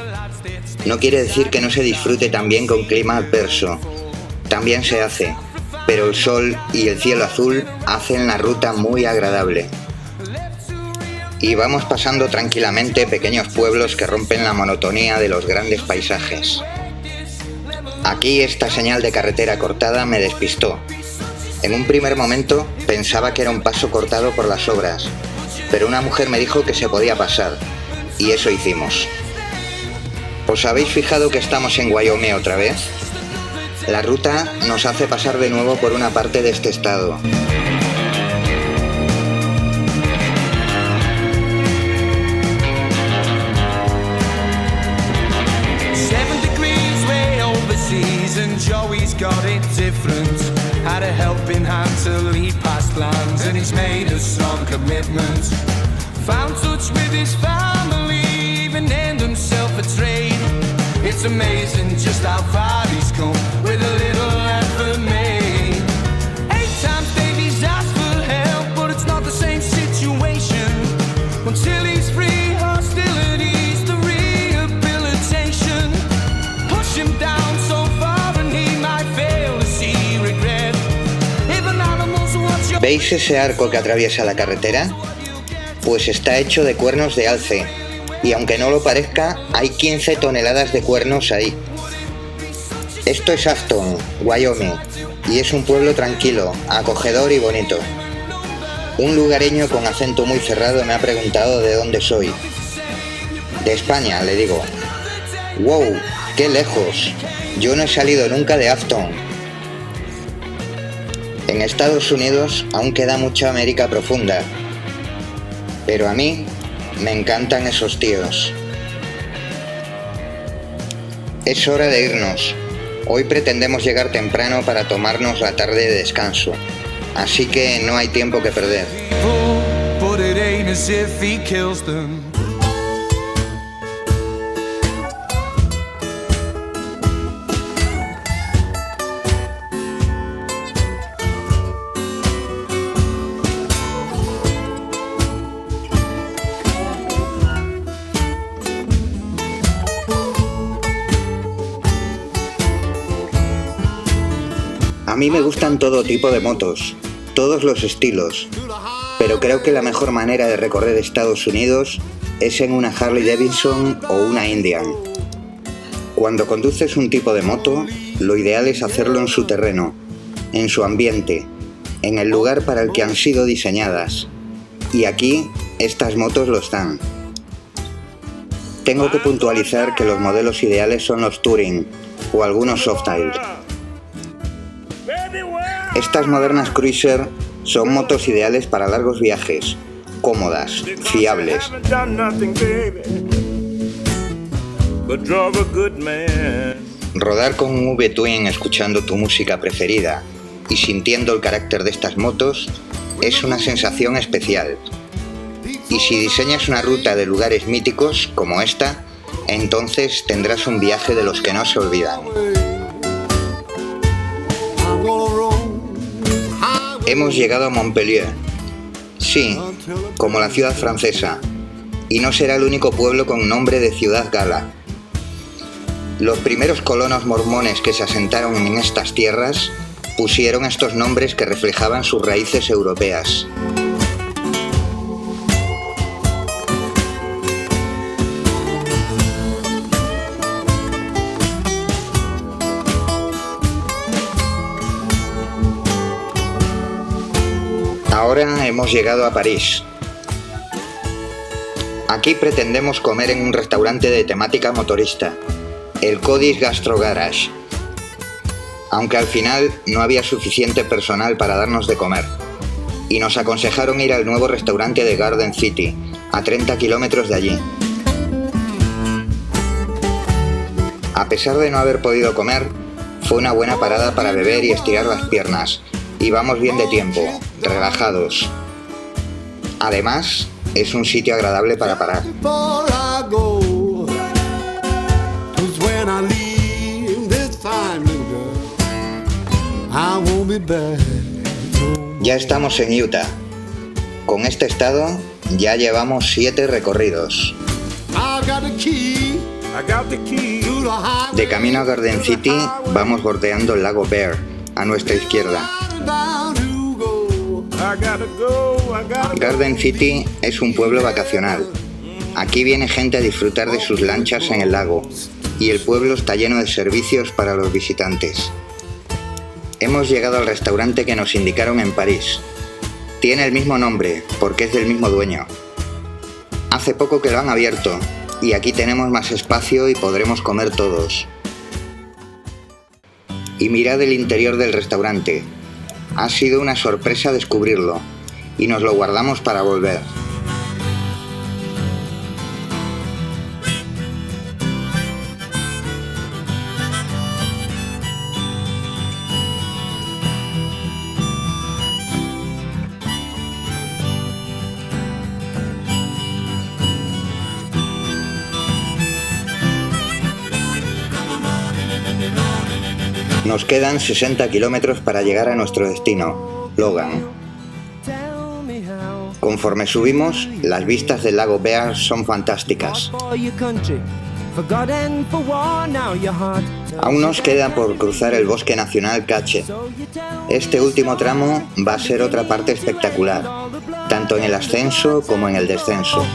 No quiere decir que no se disfrute también con clima adverso. También se hace, pero el sol y el cielo azul hacen la ruta muy agradable. Y vamos pasando tranquilamente pequeños pueblos que rompen la monotonía de los grandes paisajes. Aquí esta señal de carretera cortada me despistó. En un primer momento pensaba que era un paso cortado por las obras, pero una mujer me dijo que se podía pasar, y eso hicimos. ¿Os habéis fijado que estamos en Wyoming otra vez? La ruta nos hace pasar de nuevo por una parte de este estado. And Joey's got it different. Had a helping hand to lead past lands, and he's made a strong commitment. Found touch with his family, even named himself a trade. It's amazing just how far he's come with a little effort made. 8 times Davy's asked for help, but it's not the same situation. Until he's free, hostilities, the rehabilitation. Push him down so far. ¿Veis ese arco que atraviesa la carretera? Pues está hecho de cuernos de alce, y aunque no lo parezca, hay 15 toneladas de cuernos ahí. Esto es Afton, Wyoming, y es un pueblo tranquilo, acogedor y bonito. Un lugareño con acento muy cerrado me ha preguntado de dónde soy. De España, le digo. ¡Wow! ¡Qué lejos! Yo no he salido nunca de Afton. En Estados Unidos aún queda mucha América profunda, pero a mí me encantan esos tíos. Es hora de irnos. Hoy pretendemos llegar temprano para tomarnos la tarde de descanso, así que no hay tiempo que perder. A mí me gustan todo tipo de motos, todos los estilos, pero creo que la mejor manera de recorrer Estados Unidos es en una Harley Davidson o una Indian. Cuando conduces un tipo de moto, lo ideal es hacerlo en su terreno, en su ambiente, en el lugar para el que han sido diseñadas. Y aquí, estas motos lo están. Tengo que puntualizar que los modelos ideales son los Touring o algunos Softail. Estas modernas Cruiser son motos ideales para largos viajes, cómodas, fiables. Rodar con un V-Twin escuchando tu música preferida y sintiendo el carácter de estas motos es una sensación especial. Y si diseñas una ruta de lugares míticos como esta, entonces tendrás un viaje de los que no se olvidan. Hemos llegado a Montpellier. Sí, como la ciudad francesa. Y no será el único pueblo con nombre de ciudad gala. Los primeros colonos mormones que se asentaron en estas tierras pusieron estos nombres que reflejaban sus raíces europeas. Ahora hemos llegado a París. Aquí pretendemos comer en un restaurante de temática motorista, el Cody's Gastro Garage, aunque al final no había suficiente personal para darnos de comer. y nos aconsejaron ir al nuevo restaurante de Garden City, a 30 kilómetros de allí. A pesar de no haber podido comer, fue una buena parada para beber y estirar las piernas. Íbamos bien de tiempo, relajados. Además, es un sitio agradable para parar. Ya estamos en Utah. Con este estado ya llevamos 7 recorridos. De camino a Garden City vamos bordeando el lago Bear a nuestra izquierda. Garden City es un pueblo vacacional. Aquí viene gente a disfrutar de sus lanchas en el lago y el pueblo está lleno de servicios para los visitantes. Hemos llegado al restaurante que nos indicaron en París. Tiene el mismo nombre porque es del mismo dueño. Hace poco que lo han abierto y aquí tenemos más espacio y podremos comer todos. Y mirad el interior del restaurante. Ha sido una sorpresa descubrirlo y nos lo guardamos para volver. Nos quedan 60 kilómetros para llegar a nuestro destino, Logan. Conforme subimos, las vistas del lago Bear son fantásticas. Aún nos queda por cruzar el bosque nacional Cache. Este último tramo va a ser otra parte espectacular, tanto en el ascenso como en el descenso.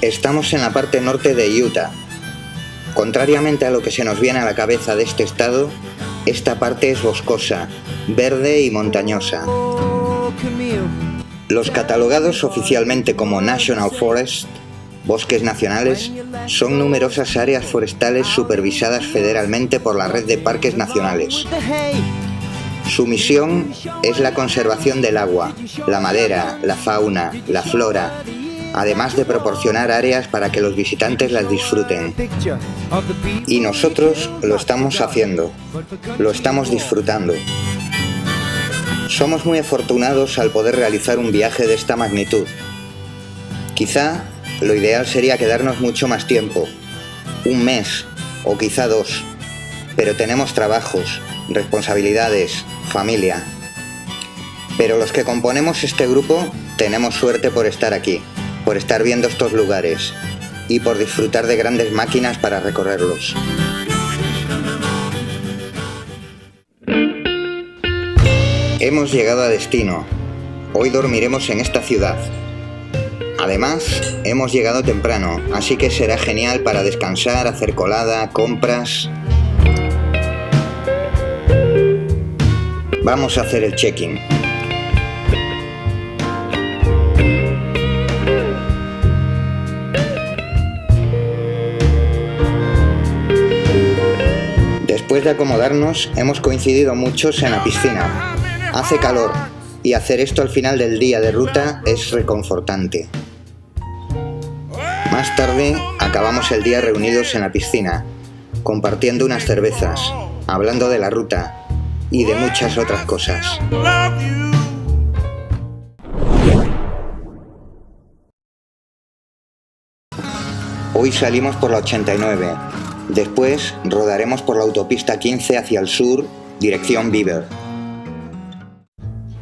Estamos en la parte norte de Utah. Contrariamente a lo que se nos viene a la cabeza de este estado, esta parte es boscosa, verde y montañosa. Los catalogados oficialmente como National Forest, bosques nacionales, son numerosas áreas forestales supervisadas federalmente por la Red de Parques Nacionales. Su misión es la conservación del agua, la madera, la fauna, la flora, además de proporcionar áreas para que los visitantes las disfruten. Y nosotros lo estamos haciendo, lo estamos disfrutando. Somos muy afortunados al poder realizar un viaje de esta magnitud. Quizá lo ideal sería quedarnos mucho más tiempo, 1 mes o quizá 2, pero tenemos trabajos, responsabilidades, familia. Pero los que componemos este grupo tenemos suerte por estar aquí, por estar viendo estos lugares y por disfrutar de grandes máquinas para recorrerlos. Hemos llegado a destino. Hoy dormiremos en esta ciudad. Además, hemos llegado temprano, así que será genial para descansar, hacer colada, compras. Vamos a hacer el check-in. Después de acomodarnos, hemos coincidido muchos en la piscina. Hace calor y hacer esto al final del día de ruta es reconfortante. Más tarde, acabamos el día reunidos en la piscina, compartiendo unas cervezas, hablando de la ruta y de muchas otras cosas. Hoy salimos por la 89, después rodaremos por la autopista 15 hacia el sur, dirección Beaver.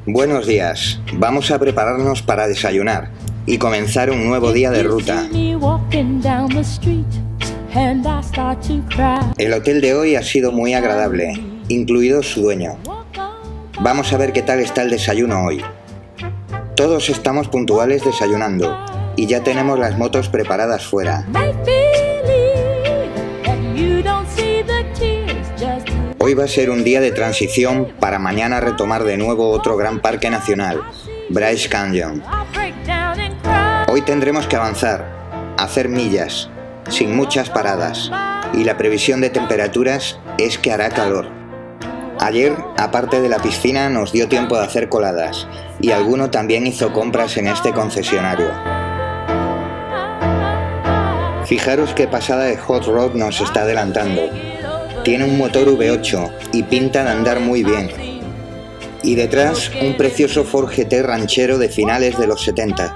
Buenos días, vamos a prepararnos para desayunar y comenzar un nuevo día de ruta. El hotel de hoy ha sido muy agradable, incluido su dueño. Vamos a ver qué tal está el desayuno hoy. Todos estamos puntuales desayunando y ya tenemos las motos preparadas fuera. Hoy va a ser un día de transición para mañana retomar de nuevo otro gran parque nacional, Bryce Canyon. Hoy tendremos que avanzar, hacer millas, sin muchas paradas, y la previsión de temperaturas es que hará calor. Ayer, aparte de la piscina, nos dio tiempo de hacer coladas y alguno también hizo compras en este concesionario. Fijaros qué pasada de Hot Rod nos está adelantando. Tiene un motor V8 y pinta de andar muy bien. Y detrás, un precioso Ford GT ranchero de finales de los 70.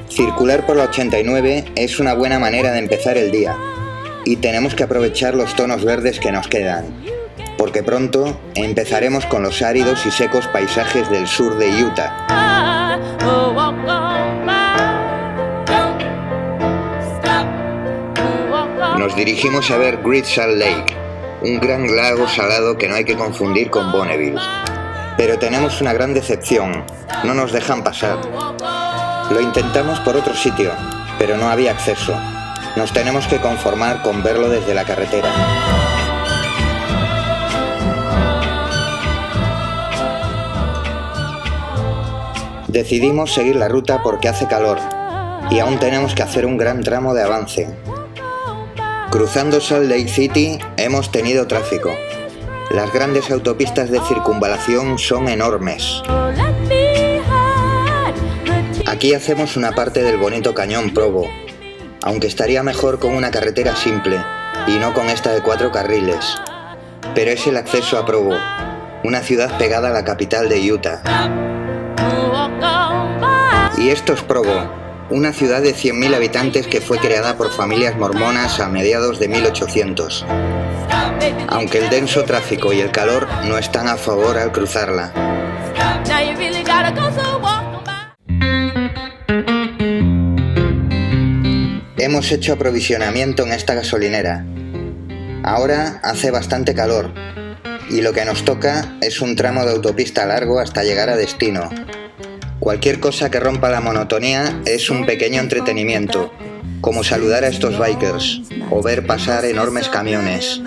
Circular por la 89 es una buena manera de empezar el día. Y tenemos que aprovechar los tonos verdes que nos quedan, porque pronto empezaremos con los áridos y secos paisajes del sur de Utah. Nos dirigimos a ver Great Salt Lake, un gran lago salado que no hay que confundir con Bonneville. Pero tenemos una gran decepción, no nos dejan pasar. Lo intentamos por otro sitio, pero no había acceso. Nos tenemos que conformar con verlo desde la carretera. Decidimos seguir la ruta porque hace calor y aún tenemos que hacer un gran tramo de avance. Cruzando Salt Lake City hemos tenido tráfico. Las grandes autopistas de circunvalación son enormes. Aquí hacemos una parte del bonito cañón Provo, aunque estaría mejor con una carretera simple y no con esta de 4 carriles. Pero es el acceso a Provo, una ciudad pegada a la capital de Utah. Y esto es Provo, una ciudad de 100.000 habitantes que fue creada por familias mormonas a mediados de 1800. Aunque el denso tráfico y el calor no están a favor al cruzarla. Hemos hecho aprovisionamiento en esta gasolinera. Ahora hace bastante calor y lo que nos toca es un tramo de autopista largo hasta llegar a destino. Cualquier cosa que rompa la monotonía es un pequeño entretenimiento, como saludar a estos bikers o ver pasar enormes camiones.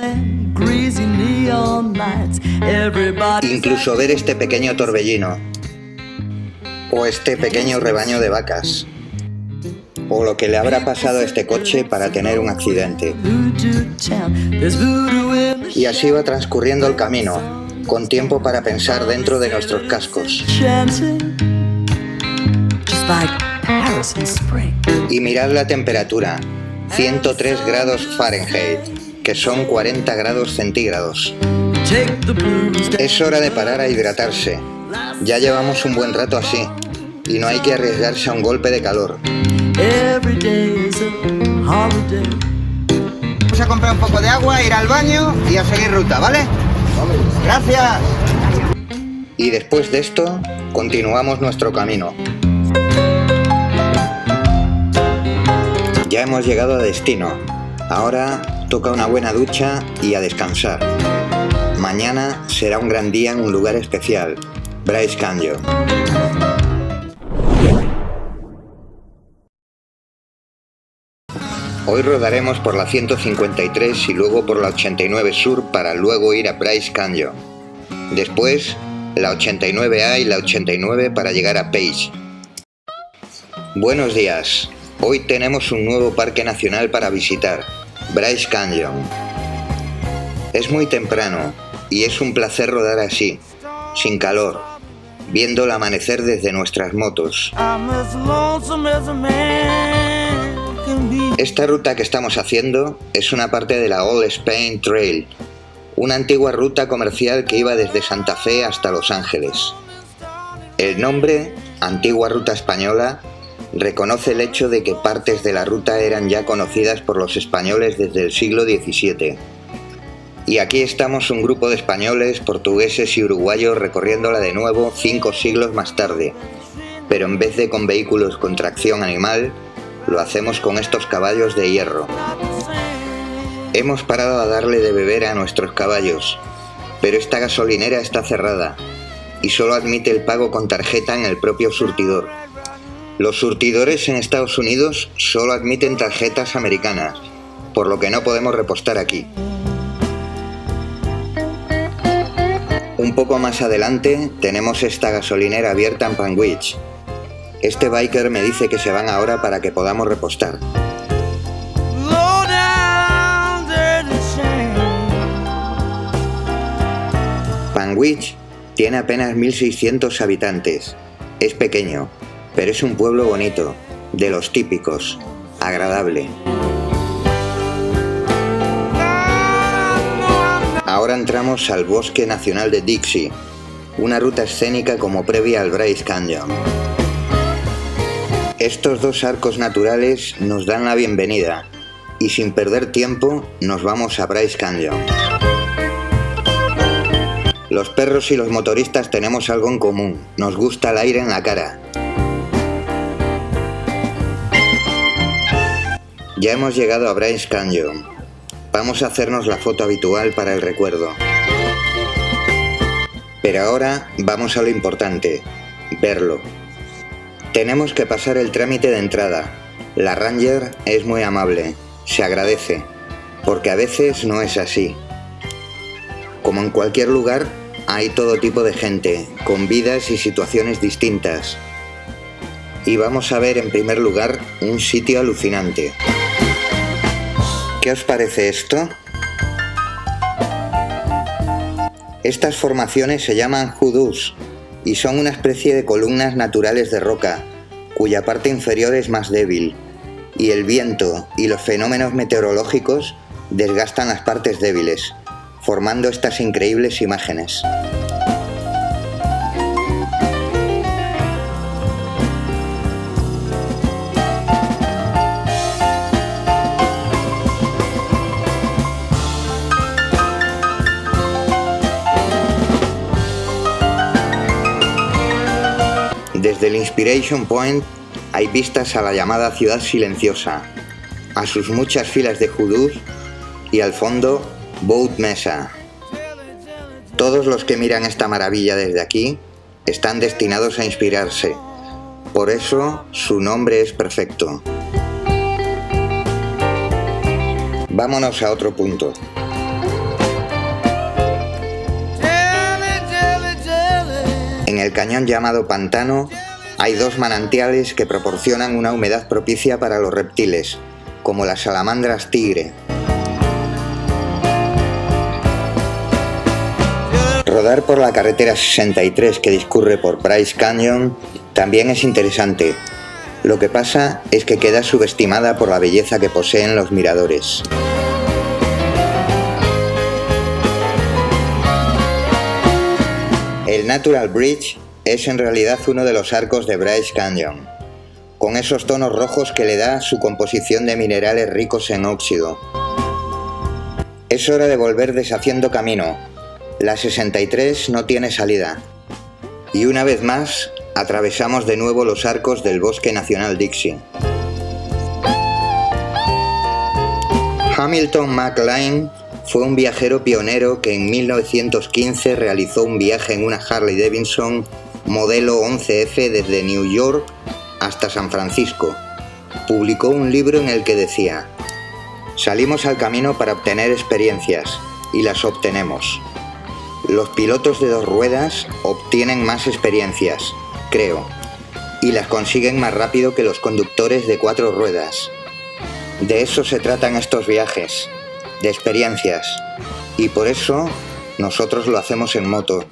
Incluso ver este pequeño torbellino o este pequeño rebaño de vacas. O lo que le habrá pasado a este coche para tener un accidente. Y así va transcurriendo el camino, con tiempo para pensar dentro de nuestros cascos. Y mirad la temperatura, 103 grados Fahrenheit, que son 40 grados centígrados. Es hora de parar a hidratarse. Ya llevamos un buen rato así, y no hay que arriesgarse a un golpe de calor. Vamos a comprar un poco de agua, ir al baño y a seguir ruta, ¿vale? ¡Gracias! Y después de esto, continuamos nuestro camino. Ya hemos llegado a destino. Ahora toca una buena ducha y a descansar. Mañana será un gran día en un lugar especial, Bryce Canyon. Hoy rodaremos por la 153 y luego por la 89 Sur para luego ir a Bryce Canyon. Después, la 89A y la 89 para llegar a Page. Buenos días. Hoy tenemos un nuevo parque nacional para visitar, Bryce Canyon. Es muy temprano y es un placer rodar así, sin calor, viendo el amanecer desde nuestras motos. Esta ruta que estamos haciendo es una parte de la All Spain Trail, una antigua ruta comercial que iba desde Santa Fe hasta Los Ángeles. El nombre, Antigua Ruta Española, reconoce el hecho de que partes de la ruta eran ya conocidas por los españoles desde el siglo XVII. Y aquí estamos un grupo de españoles, portugueses y uruguayos recorriéndola de nuevo 5 siglos más tarde, pero en vez de con vehículos con tracción animal, lo hacemos con estos caballos de hierro. Hemos parado a darle de beber a nuestros caballos, pero esta gasolinera está cerrada y solo admite el pago con tarjeta en el propio surtidor. Los surtidores en Estados Unidos solo admiten tarjetas americanas, por lo que no podemos repostar aquí. Un poco más adelante tenemos esta gasolinera abierta en Panguitch. Este biker me dice que se van ahora para que podamos repostar. Panguitch tiene apenas 1600 habitantes. Es pequeño, pero es un pueblo bonito, de los típicos, agradable. Ahora entramos al Bosque Nacional de Dixie, una ruta escénica como previa al Bryce Canyon. Estos dos arcos naturales nos dan la bienvenida y sin perder tiempo nos vamos a Bryce Canyon. Los perros y los motoristas tenemos algo en común, nos gusta el aire en la cara. Ya hemos llegado a Bryce Canyon. Vamos a hacernos la foto habitual para el recuerdo. Pero ahora vamos a lo importante, verlo. Tenemos que pasar el trámite de entrada. La Ranger es muy amable, se agradece, porque a veces no es así. Como en cualquier lugar, hay todo tipo de gente, con vidas y situaciones distintas. Y vamos a ver en primer lugar un sitio alucinante. ¿Qué os parece esto? Estas formaciones se llaman hoodoos y son una especie de columnas naturales de roca, cuya parte inferior es más débil, y el viento y los fenómenos meteorológicos desgastan las partes débiles, formando estas increíbles imágenes. Desde el Inspiration Point hay vistas a la llamada Ciudad Silenciosa, a sus muchas filas de hoodoos y al fondo Boat Mesa. Todos los que miran esta maravilla desde aquí están destinados a inspirarse, por eso su nombre es perfecto. Vámonos a otro punto. En el cañón llamado Pantano hay dos manantiales que proporcionan una humedad propicia para los reptiles, como las salamandras tigre. Rodar por la carretera 63 que discurre por Bryce Canyon también es interesante. Lo que pasa es que queda subestimada por la belleza que poseen los miradores. El Natural Bridge es en realidad uno de los arcos de Bryce Canyon, con esos tonos rojos que le da su composición de minerales ricos en óxido. Es hora de volver deshaciendo camino. La 63 no tiene salida. Y una vez más, atravesamos de nuevo los arcos del Bosque Nacional Dixie. Hamilton McLean fue un viajero pionero que en 1915 realizó un viaje en una Harley Davidson modelo 11F desde New York hasta San Francisco. Publicó un libro en el que decía: "Salimos al camino para obtener experiencias, y las obtenemos. Los pilotos de dos ruedas obtienen más experiencias, creo, y las consiguen más rápido que los conductores de cuatro ruedas. De eso se tratan estos viajes, de experiencias, y por eso nosotros lo hacemos en moto".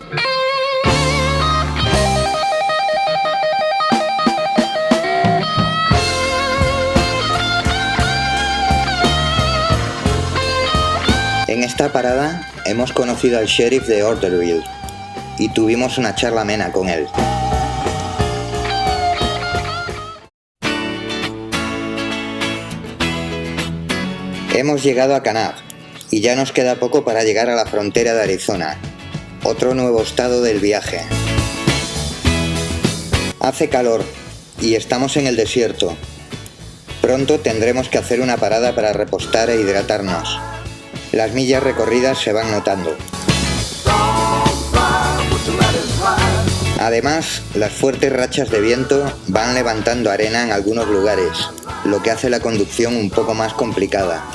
En esta parada hemos conocido al sheriff de Orderville y tuvimos una charla amena con él. Hemos llegado a Kanab y ya nos queda poco para llegar a la frontera de Arizona, otro nuevo estado del viaje. Hace calor y estamos en el desierto. Pronto tendremos que hacer una parada para repostar e hidratarnos. Las millas recorridas se van notando. Además, las fuertes rachas de viento van levantando arena en algunos lugares, lo que hace la conducción un poco más complicada.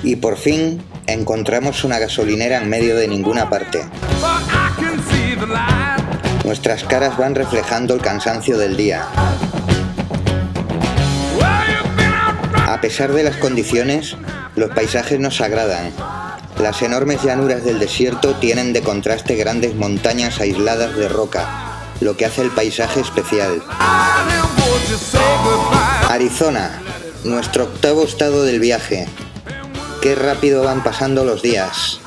Y por fin encontramos una gasolinera en medio de ninguna parte. Nuestras caras van reflejando el cansancio del día. A pesar de las condiciones, los paisajes nos agradan. Las enormes llanuras del desierto tienen de contraste grandes montañas aisladas de roca, lo que hace el paisaje especial. Arizona, nuestro octavo estado del viaje. Qué rápido van pasando los días.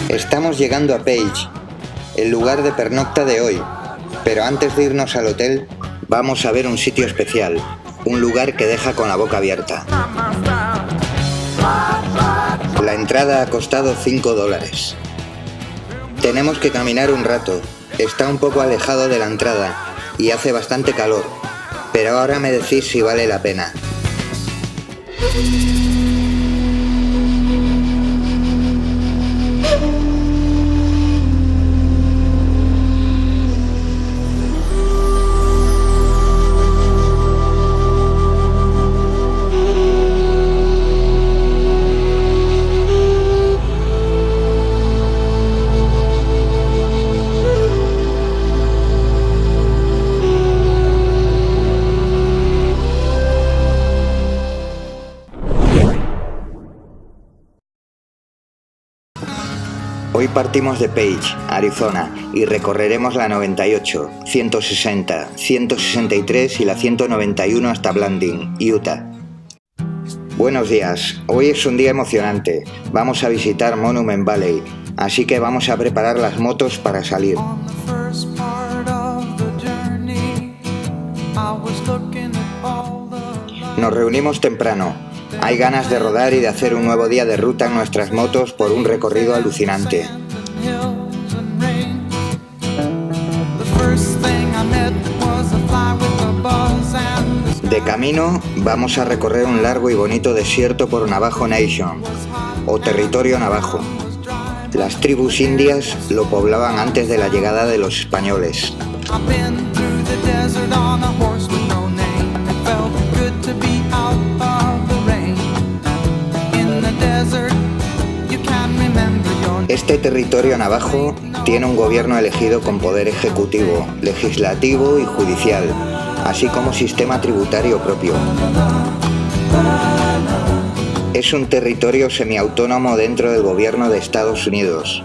Estamos llegando a Page, el lugar de pernocta de hoy, pero antes de irnos al hotel, vamos a ver un sitio especial, un lugar que deja con la boca abierta. La entrada ha costado $5. Tenemos que caminar un rato, está un poco alejado de la entrada y hace bastante calor, pero ahora me decís si vale la pena. Hoy partimos de Page, Arizona, y recorreremos la 98, 160, 163 y la 191 hasta Blanding, Utah. Buenos días, hoy es un día emocionante. Vamos a visitar Monument Valley, así que vamos a preparar las motos para salir. Nos reunimos temprano. Hay ganas de rodar y de hacer un nuevo día de ruta en nuestras motos por un recorrido alucinante. De camino, vamos a recorrer un largo y bonito desierto por Navajo Nation, o territorio navajo. Las tribus indias lo poblaban antes de la llegada de los españoles. Este territorio navajo tiene un gobierno elegido con poder ejecutivo, legislativo y judicial, así como sistema tributario propio. Es un territorio semiautónomo dentro del gobierno de Estados Unidos,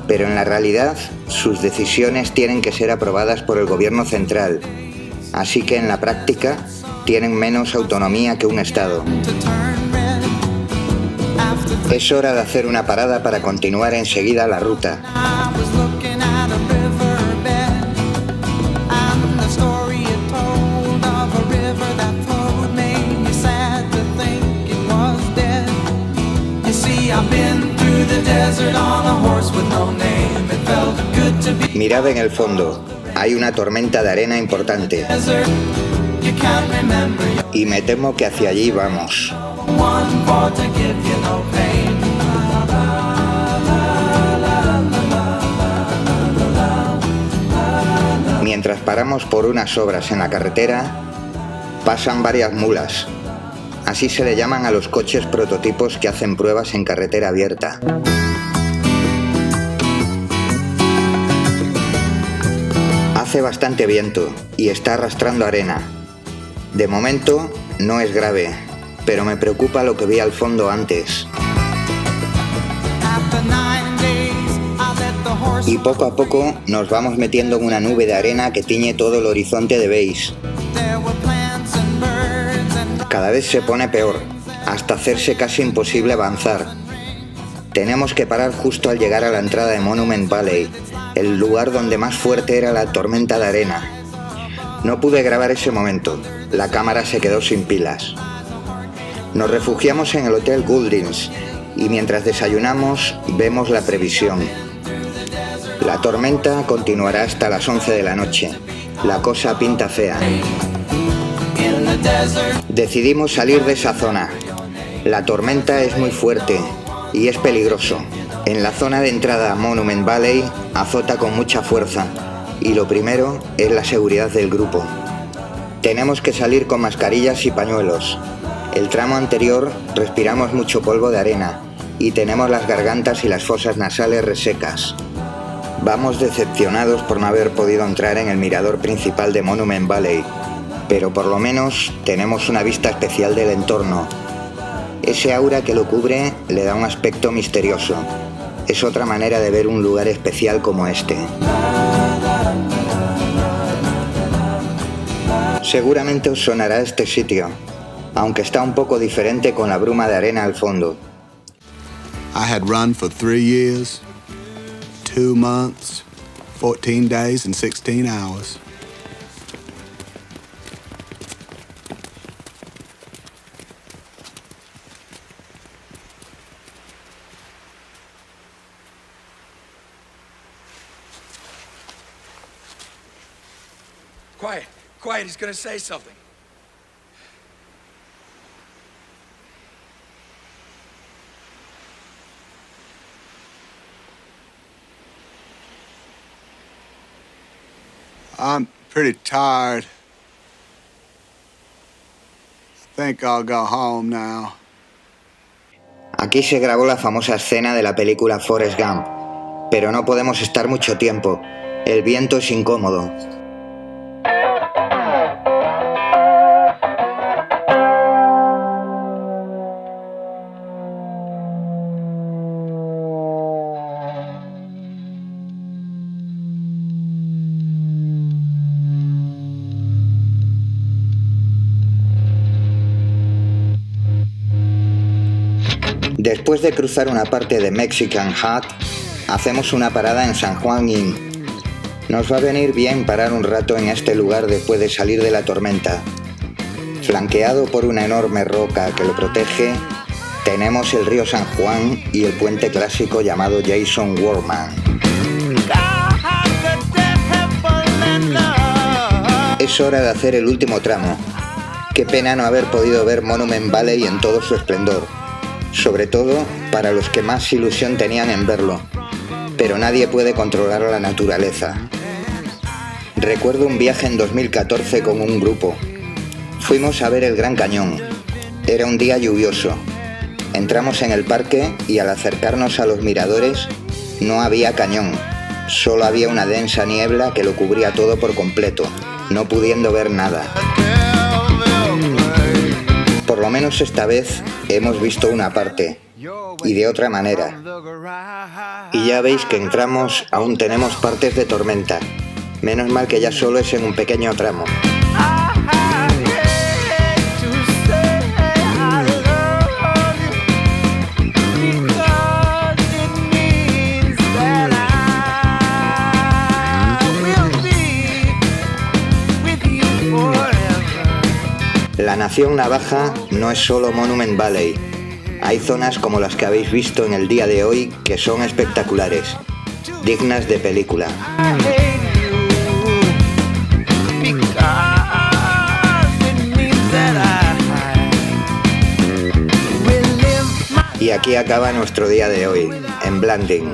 pero en la realidad sus decisiones tienen que ser aprobadas por el gobierno central, así que en la práctica tienen menos autonomía que un estado. Es hora de hacer una parada para continuar enseguida la ruta. Mirad en el fondo, hay una tormenta de arena importante. Y me temo que hacia allí vamos. Mientras paramos por unas obras en la carretera, pasan varias mulas. Así se le llaman a los coches prototipos que hacen pruebas en carretera abierta. Hace bastante viento y está arrastrando arena. De momento no es grave, pero me preocupa lo que vi al fondo antes. Y poco a poco nos vamos metiendo en una nube de arena que tiñe todo el horizonte de Base. Cada vez se pone peor, hasta hacerse casi imposible avanzar. Tenemos que parar justo al llegar a la entrada de Monument Valley, el lugar donde más fuerte era la tormenta de arena. No pude grabar ese momento, la cámara se quedó sin pilas. Nos refugiamos en el Hotel Gouldings y mientras desayunamos vemos la previsión. La tormenta continuará hasta las 11 de la noche. La cosa pinta fea. Decidimos salir de esa zona. La tormenta es muy fuerte y es peligroso. En la zona de entrada a Monument Valley azota con mucha fuerza y lo primero es la seguridad del grupo. Tenemos que salir con mascarillas y pañuelos. El tramo anterior respiramos mucho polvo de arena y tenemos las gargantas y las fosas nasales resecas. Vamos decepcionados por no haber podido entrar en el mirador principal de Monument Valley, pero por lo menos tenemos una vista especial del entorno. Ese aura que lo cubre le da un aspecto misterioso. Es otra manera de ver un lugar especial como este. Seguramente os sonará este sitio, aunque está un poco diferente con la bruma de arena al fondo. I had run for 3 years, 2 months, 14 days and 16 hours. Quiet, quiet, he's gonna say something. I'm pretty tired. I think I'll go home now. Aquí se grabó la famosa escena de la película Forrest Gump, pero no podemos estar mucho tiempo. El viento es incómodo. Después de cruzar una parte de Mexican Hat, hacemos una parada en San Juan Inn. Nos va a venir bien parar un rato en este lugar después de salir de la tormenta. Flanqueado por una enorme roca que lo protege, tenemos el río San Juan y el puente clásico llamado Jason Workman. Es hora de hacer el último tramo. Qué pena no haber podido ver Monument Valley en todo su esplendor. Sobre todo para los que más ilusión tenían en verlo, pero nadie puede controlar la naturaleza. Recuerdo un viaje en 2014 con un grupo. Fuimos a ver el Gran Cañón. Era un día lluvioso. Entramos en el parque y al acercarnos a los miradores no había cañón, solo había una densa niebla que lo cubría todo por completo, no pudiendo ver nada. Por lo menos esta vez hemos visto una parte, y de otra manera. Y ya veis que en tramos aún tenemos partes de tormenta. Menos mal que ya solo es en un pequeño tramo. La nación navaja no es solo Monument Valley. Hay zonas como las que habéis visto en el día de hoy que son espectaculares, dignas de película. Y aquí acaba nuestro día de hoy, en Blanding.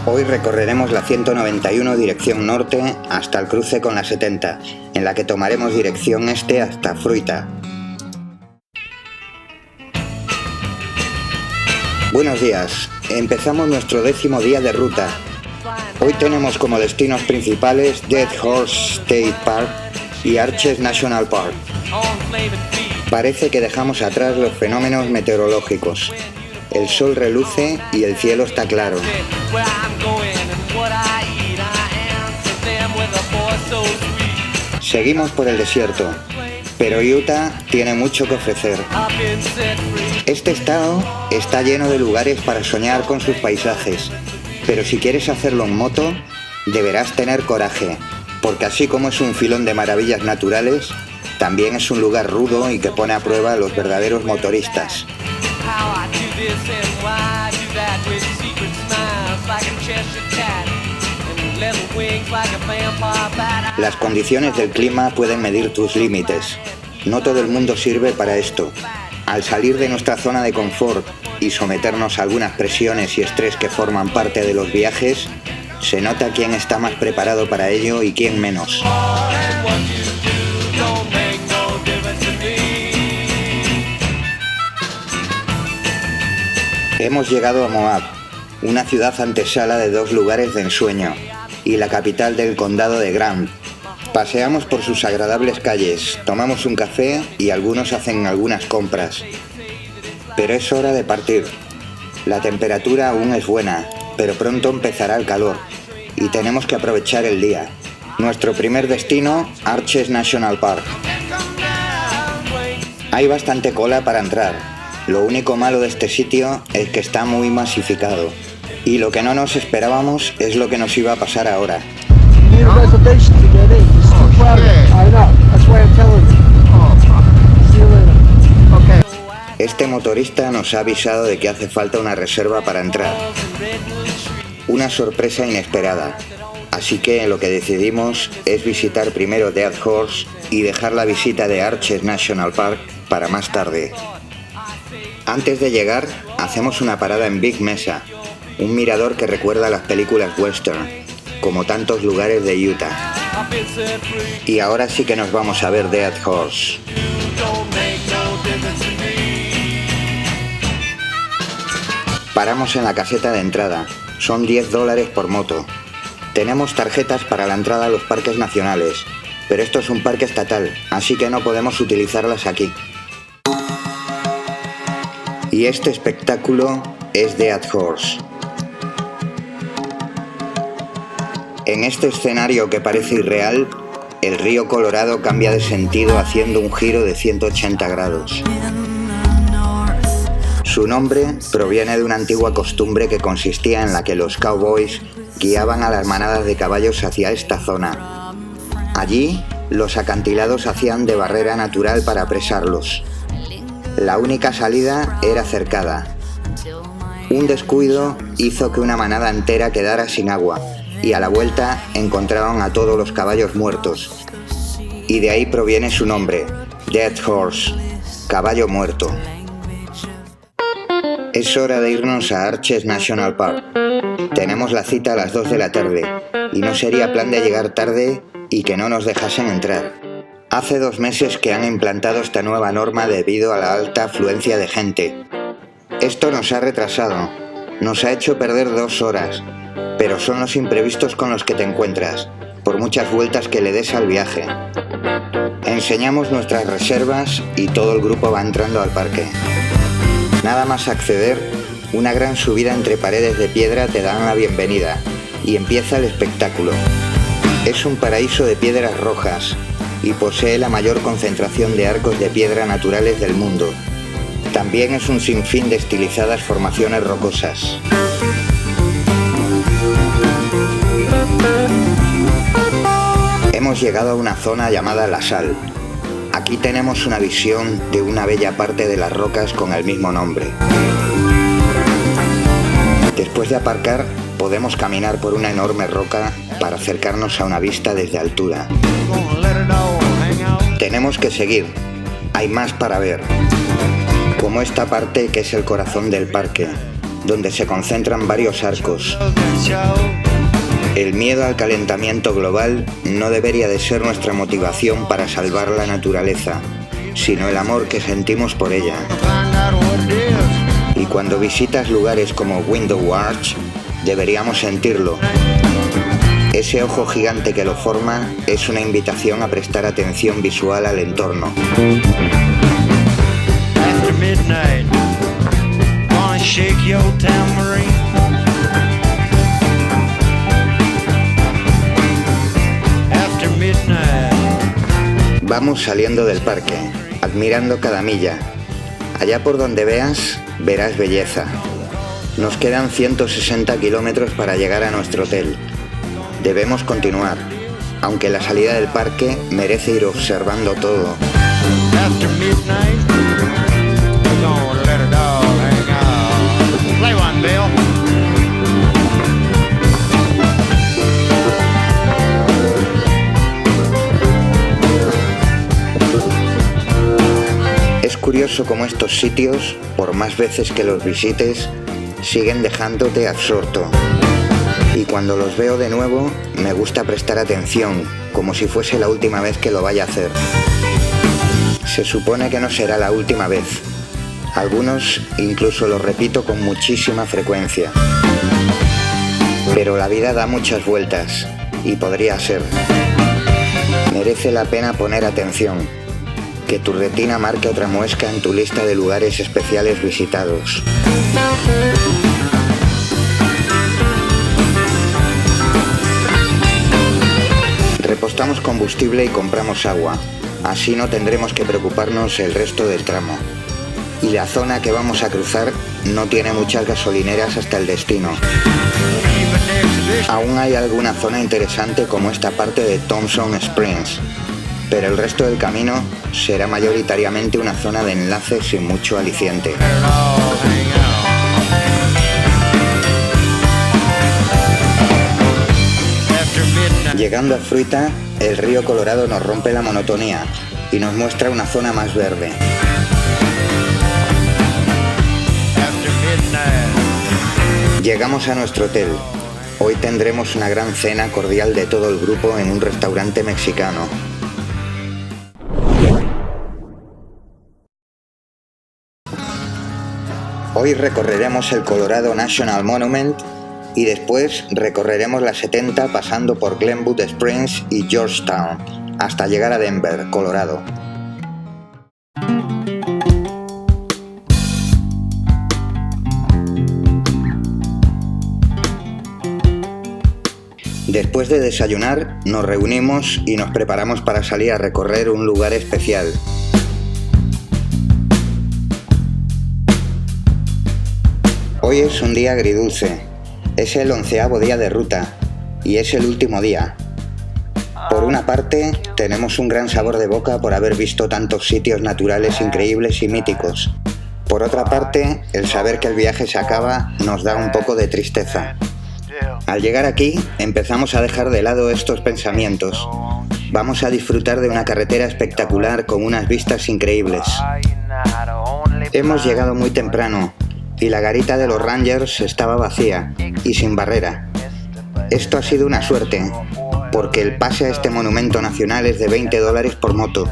Hoy recorreremos la 191 dirección norte hasta el cruce con la 70, en la que tomaremos dirección este hasta Fruita. Buenos días, empezamos nuestro 10º día de ruta. Hoy tenemos como destinos principales Dead Horse State Park y Arches National Park. Parece que dejamos atrás los fenómenos meteorológicos. El sol reluce y el cielo está claro. Seguimos por el desierto, pero Utah tiene mucho que ofrecer. Este estado está lleno de lugares para soñar con sus paisajes, pero si quieres hacerlo en moto, deberás tener coraje, porque así como es un filón de maravillas naturales, también es un lugar rudo y que pone a prueba a los verdaderos motoristas. Las condiciones del clima pueden medir tus límites. No todo el mundo sirve para esto. Al salir de nuestra zona de confort y someternos a algunas presiones y estrés que forman parte de los viajes, se nota quién está más preparado para ello y quién menos. Hemos llegado a Moab, una ciudad antesala de dos lugares de ensueño y la capital del condado de Grant. Paseamos por sus agradables calles, tomamos un café y algunos hacen algunas compras. Pero es hora de partir. La temperatura aún es buena, pero pronto empezará el calor y tenemos que aprovechar el día. Nuestro primer destino, Arches National Park. Hay bastante cola para entrar. Lo único malo de este sitio es que está muy masificado. Y lo que no nos esperábamos es lo que nos iba a pasar ahora. Este motorista nos ha avisado de que hace falta una reserva para entrar. Una sorpresa inesperada. Así que lo que decidimos es visitar primero Dead Horse y dejar la visita de Arches National Park para más tarde. Antes de llegar, hacemos una parada en Big Mesa, un mirador que recuerda a las películas western, como tantos lugares de Utah. Y ahora sí que nos vamos a ver Dead Horse. Paramos en la caseta de entrada. Son $10 por moto. Tenemos tarjetas para la entrada a los parques nacionales, pero esto es un parque estatal, así que no podemos utilizarlas aquí. Y este espectáculo es Dead Horse. En este escenario que parece irreal, el río Colorado cambia de sentido haciendo un giro de 180 grados. Su nombre proviene de una antigua costumbre que consistía en la que los cowboys guiaban a las manadas de caballos hacia esta zona. Allí, los acantilados hacían de barrera natural para apresarlos. La única salida era cercada. Un descuido hizo que una manada entera quedara sin agua y a la vuelta encontraron a todos los caballos muertos. Y de ahí proviene su nombre, Dead Horse, caballo muerto. Es hora de irnos a Arches National Park. Tenemos la cita a las 2 de la tarde y no sería plan de llegar tarde y que no nos dejasen entrar. Hace 2 meses que han implantado esta nueva norma debido a la alta afluencia de gente. Esto nos ha retrasado, nos ha hecho perder 2 horas, pero son los imprevistos con los que te encuentras, por muchas vueltas que le des al viaje. Enseñamos nuestras reservas y todo el grupo va entrando al parque. Nada más acceder, una gran subida entre paredes de piedra te dan la bienvenida y empieza el espectáculo. Es un paraíso de piedras rojas y posee la mayor concentración de arcos de piedra naturales del mundo. También es un sinfín de estilizadas formaciones rocosas. Hemos llegado a una zona llamada La Sal. Aquí tenemos una visión de una bella parte de las rocas con el mismo nombre. Después de aparcar, podemos caminar por una enorme roca para acercarnos a una vista desde altura. Tenemos que seguir, hay más para ver, como esta parte que es el corazón del parque, donde se concentran varios arcos. El miedo al calentamiento global no debería de ser nuestra motivación para salvar la naturaleza, sino el amor que sentimos por ella. Y cuando visitas lugares como Window Arch, deberíamos sentirlo. Ese ojo gigante que lo forma es una invitación a prestar atención visual al entorno. After midnight, wanna shake your tambourine. After midnight. Vamos saliendo del parque, admirando cada milla. Allá por donde veas, verás belleza. Nos quedan 160 kilómetros para llegar a nuestro hotel. Debemos continuar, aunque la salida del parque merece ir observando todo. After midnight, we're gonna let it all hang out. Play one, Bill. curioso cómo estos sitios, por más veces que los visites, siguen dejándote absorto. Y cuando los veo de nuevo, me gusta prestar atención, como si fuese la última vez que lo vaya a hacer. Se supone que no será la última vez. Algunos incluso lo repito con muchísima frecuencia. Pero la vida da muchas vueltas, y podría ser. Merece la pena poner atención. Que tu retina marque otra muesca en tu lista de lugares especiales visitados. Repostamos combustible y compramos agua. Así no tendremos que preocuparnos el resto del tramo. Y la zona que vamos a cruzar no tiene muchas gasolineras hasta el destino. Aún hay alguna zona interesante como esta parte de Thompson Springs, pero el resto del camino será mayoritariamente una zona de enlace sin mucho aliciente. Llegando a Fruita, el río Colorado nos rompe la monotonía y nos muestra una zona más verde. Llegamos a nuestro hotel. Hoy tendremos una gran cena cordial de todo el grupo en un restaurante mexicano. Hoy recorreremos el Colorado National Monument y después recorreremos la 70 pasando por Glenwood Springs y Georgetown hasta llegar a Denver, Colorado. Después de desayunar, nos reunimos y nos preparamos para salir a recorrer un lugar especial. Hoy es un día agridulce. Es el 11º día de ruta y es el último día. Por una parte, tenemos un gran sabor de boca por haber visto tantos sitios naturales increíbles y míticos. Por otra parte, el saber que el viaje se acaba nos da un poco de tristeza. Al llegar aquí, empezamos a dejar de lado estos pensamientos. Vamos a disfrutar de una carretera espectacular con unas vistas increíbles. Hemos llegado muy temprano y la garita de los Rangers estaba vacía y sin barrera. Esto ha sido una suerte, porque el pase a este monumento nacional es de $20 por moto,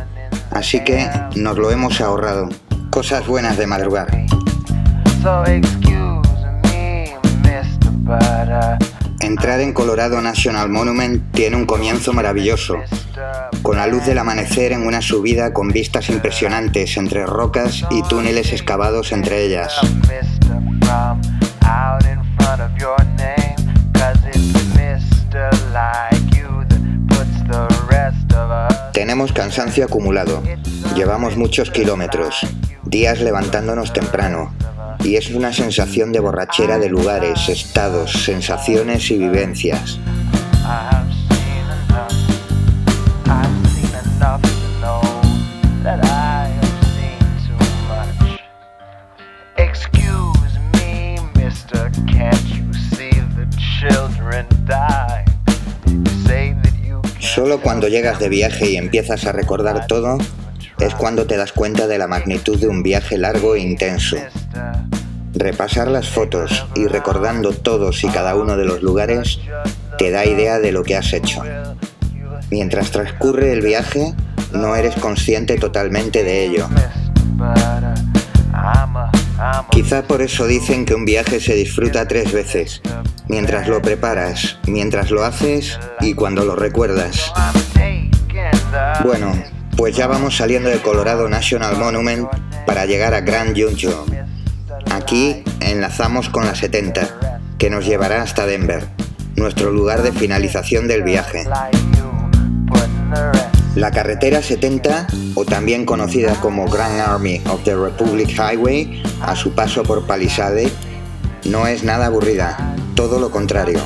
así que nos lo hemos ahorrado. Cosas buenas de madrugar. Entrar en Colorado National Monument tiene un comienzo maravilloso, con la luz del amanecer en una subida con vistas impresionantes entre rocas y túneles excavados entre ellas. Tenemos cansancio acumulado, llevamos muchos kilómetros, días levantándonos temprano, y es una sensación de borrachera de lugares, estados, sensaciones y vivencias. Solo cuando llegas de viaje y empiezas a recordar todo, es cuando te das cuenta de la magnitud de un viaje largo e intenso. Repasar las fotos y recordando todos y cada uno de los lugares te da idea de lo que has hecho. Mientras transcurre el viaje, no eres consciente totalmente de ello. Quizá por eso dicen que un viaje se disfruta 3 veces, mientras lo preparas, mientras lo haces y cuando lo recuerdas. Bueno, pues ya vamos saliendo de Colorado National Monument para llegar a Grand Junction. Aquí enlazamos con la 70, que nos llevará hasta Denver, nuestro lugar de finalización del viaje. La carretera 70, o también conocida como Grand Army of the Republic Highway, a su paso por Palisade, no es nada aburrida, todo lo contrario.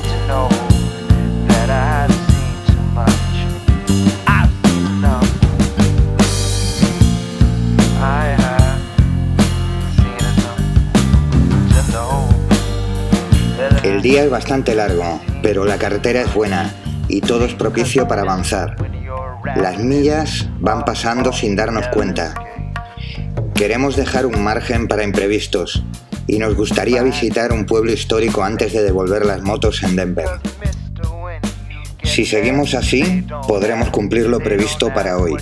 El día es bastante largo, pero la carretera es buena y todo es propicio para avanzar. Las millas van pasando sin darnos cuenta. Queremos dejar un margen para imprevistos y nos gustaría visitar un pueblo histórico antes de devolver las motos en Denver. Si seguimos así, podremos cumplir lo previsto para hoy.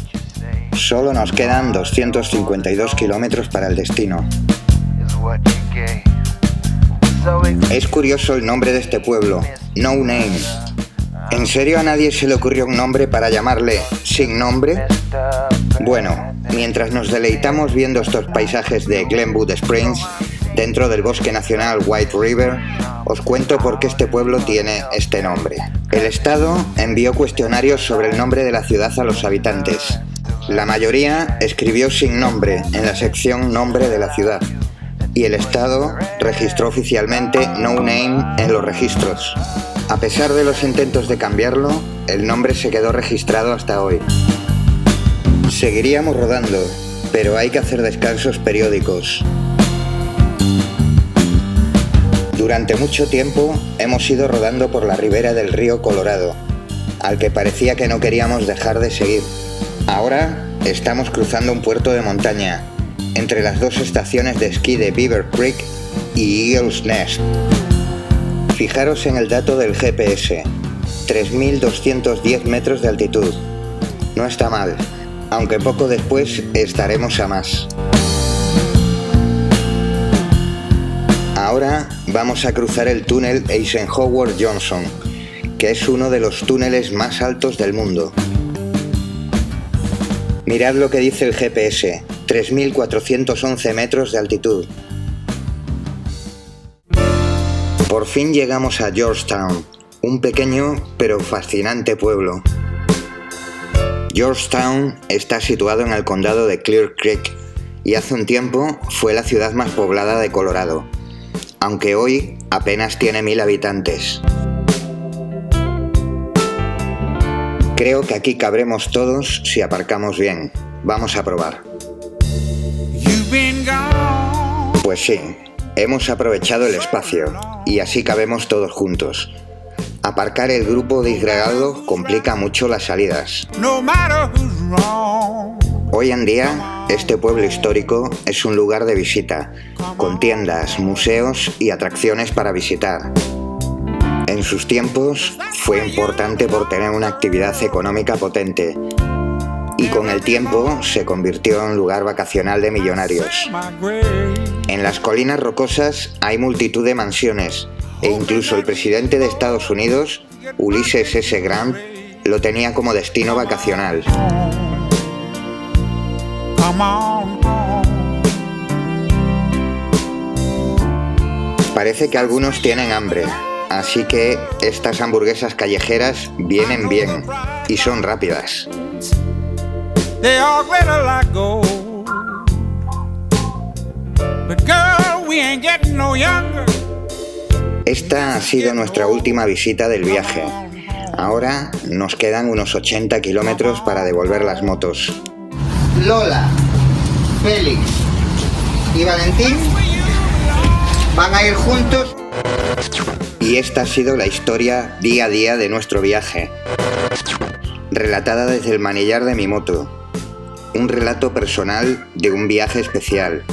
Solo nos quedan 252 kilómetros para el destino. Es curioso el nombre de este pueblo, No Name. ¿En serio a nadie se le ocurrió un nombre para llamarle Sin Nombre? Bueno, mientras nos deleitamos viendo estos paisajes de Glenwood Springs, dentro del bosque nacional White River, os cuento por qué este pueblo tiene este nombre. El Estado envió cuestionarios sobre el nombre de la ciudad a los habitantes. La mayoría escribió Sin Nombre en la sección Nombre de la ciudad, y el Estado registró oficialmente No Name en los registros. A pesar de los intentos de cambiarlo, el nombre se quedó registrado hasta hoy. Seguiríamos rodando, pero hay que hacer descansos periódicos. Durante mucho tiempo hemos ido rodando por la ribera del río Colorado, al que parecía que no queríamos dejar de seguir. Ahora estamos cruzando un puerto de montaña, entre las dos estaciones de esquí de Beaver Creek y Eagle's Nest. Fijaros en el dato del GPS, 3.210 metros de altitud. No está mal, aunque poco después estaremos a más. Ahora vamos a cruzar el túnel Eisenhower-Johnson, que es uno de los túneles más altos del mundo. Mirad lo que dice el GPS, 3.411 metros de altitud. Por fin llegamos a Georgetown, un pequeño pero fascinante pueblo. Georgetown está situado en el condado de Clear Creek y hace un tiempo fue la ciudad más poblada de Colorado, aunque hoy apenas tiene 1000 habitantes. Creo que aquí cabremos todos si aparcamos bien. Vamos a probar. Pues sí, hemos aprovechado el espacio y así cabemos todos juntos. Aparcar el grupo disgregado complica mucho las salidas. Hoy en día, este pueblo histórico es un lugar de visita, con tiendas, museos y atracciones para visitar. En sus tiempos fue importante por tener una actividad económica potente y con el tiempo se convirtió en un lugar vacacional de millonarios. En las colinas rocosas hay multitud de mansiones e incluso el presidente de Estados Unidos, Ulysses S. Grant, lo tenía como destino vacacional. Parece que algunos tienen hambre, así que estas hamburguesas callejeras vienen bien y son rápidas. Esta ha sido nuestra última visita del viaje. Ahora nos quedan unos 80 kilómetros para devolver las motos. Lola, Félix y Valentín van a ir juntos. Y esta ha sido la historia día a día de nuestro viaje, relatada desde el manillar de mi moto. Un relato personal de un viaje especial,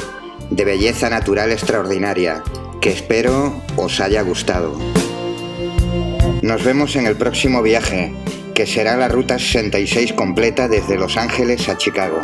de belleza natural extraordinaria, que espero os haya gustado. Nos vemos en el próximo viaje, que será la Ruta 66 completa desde Los Ángeles a Chicago.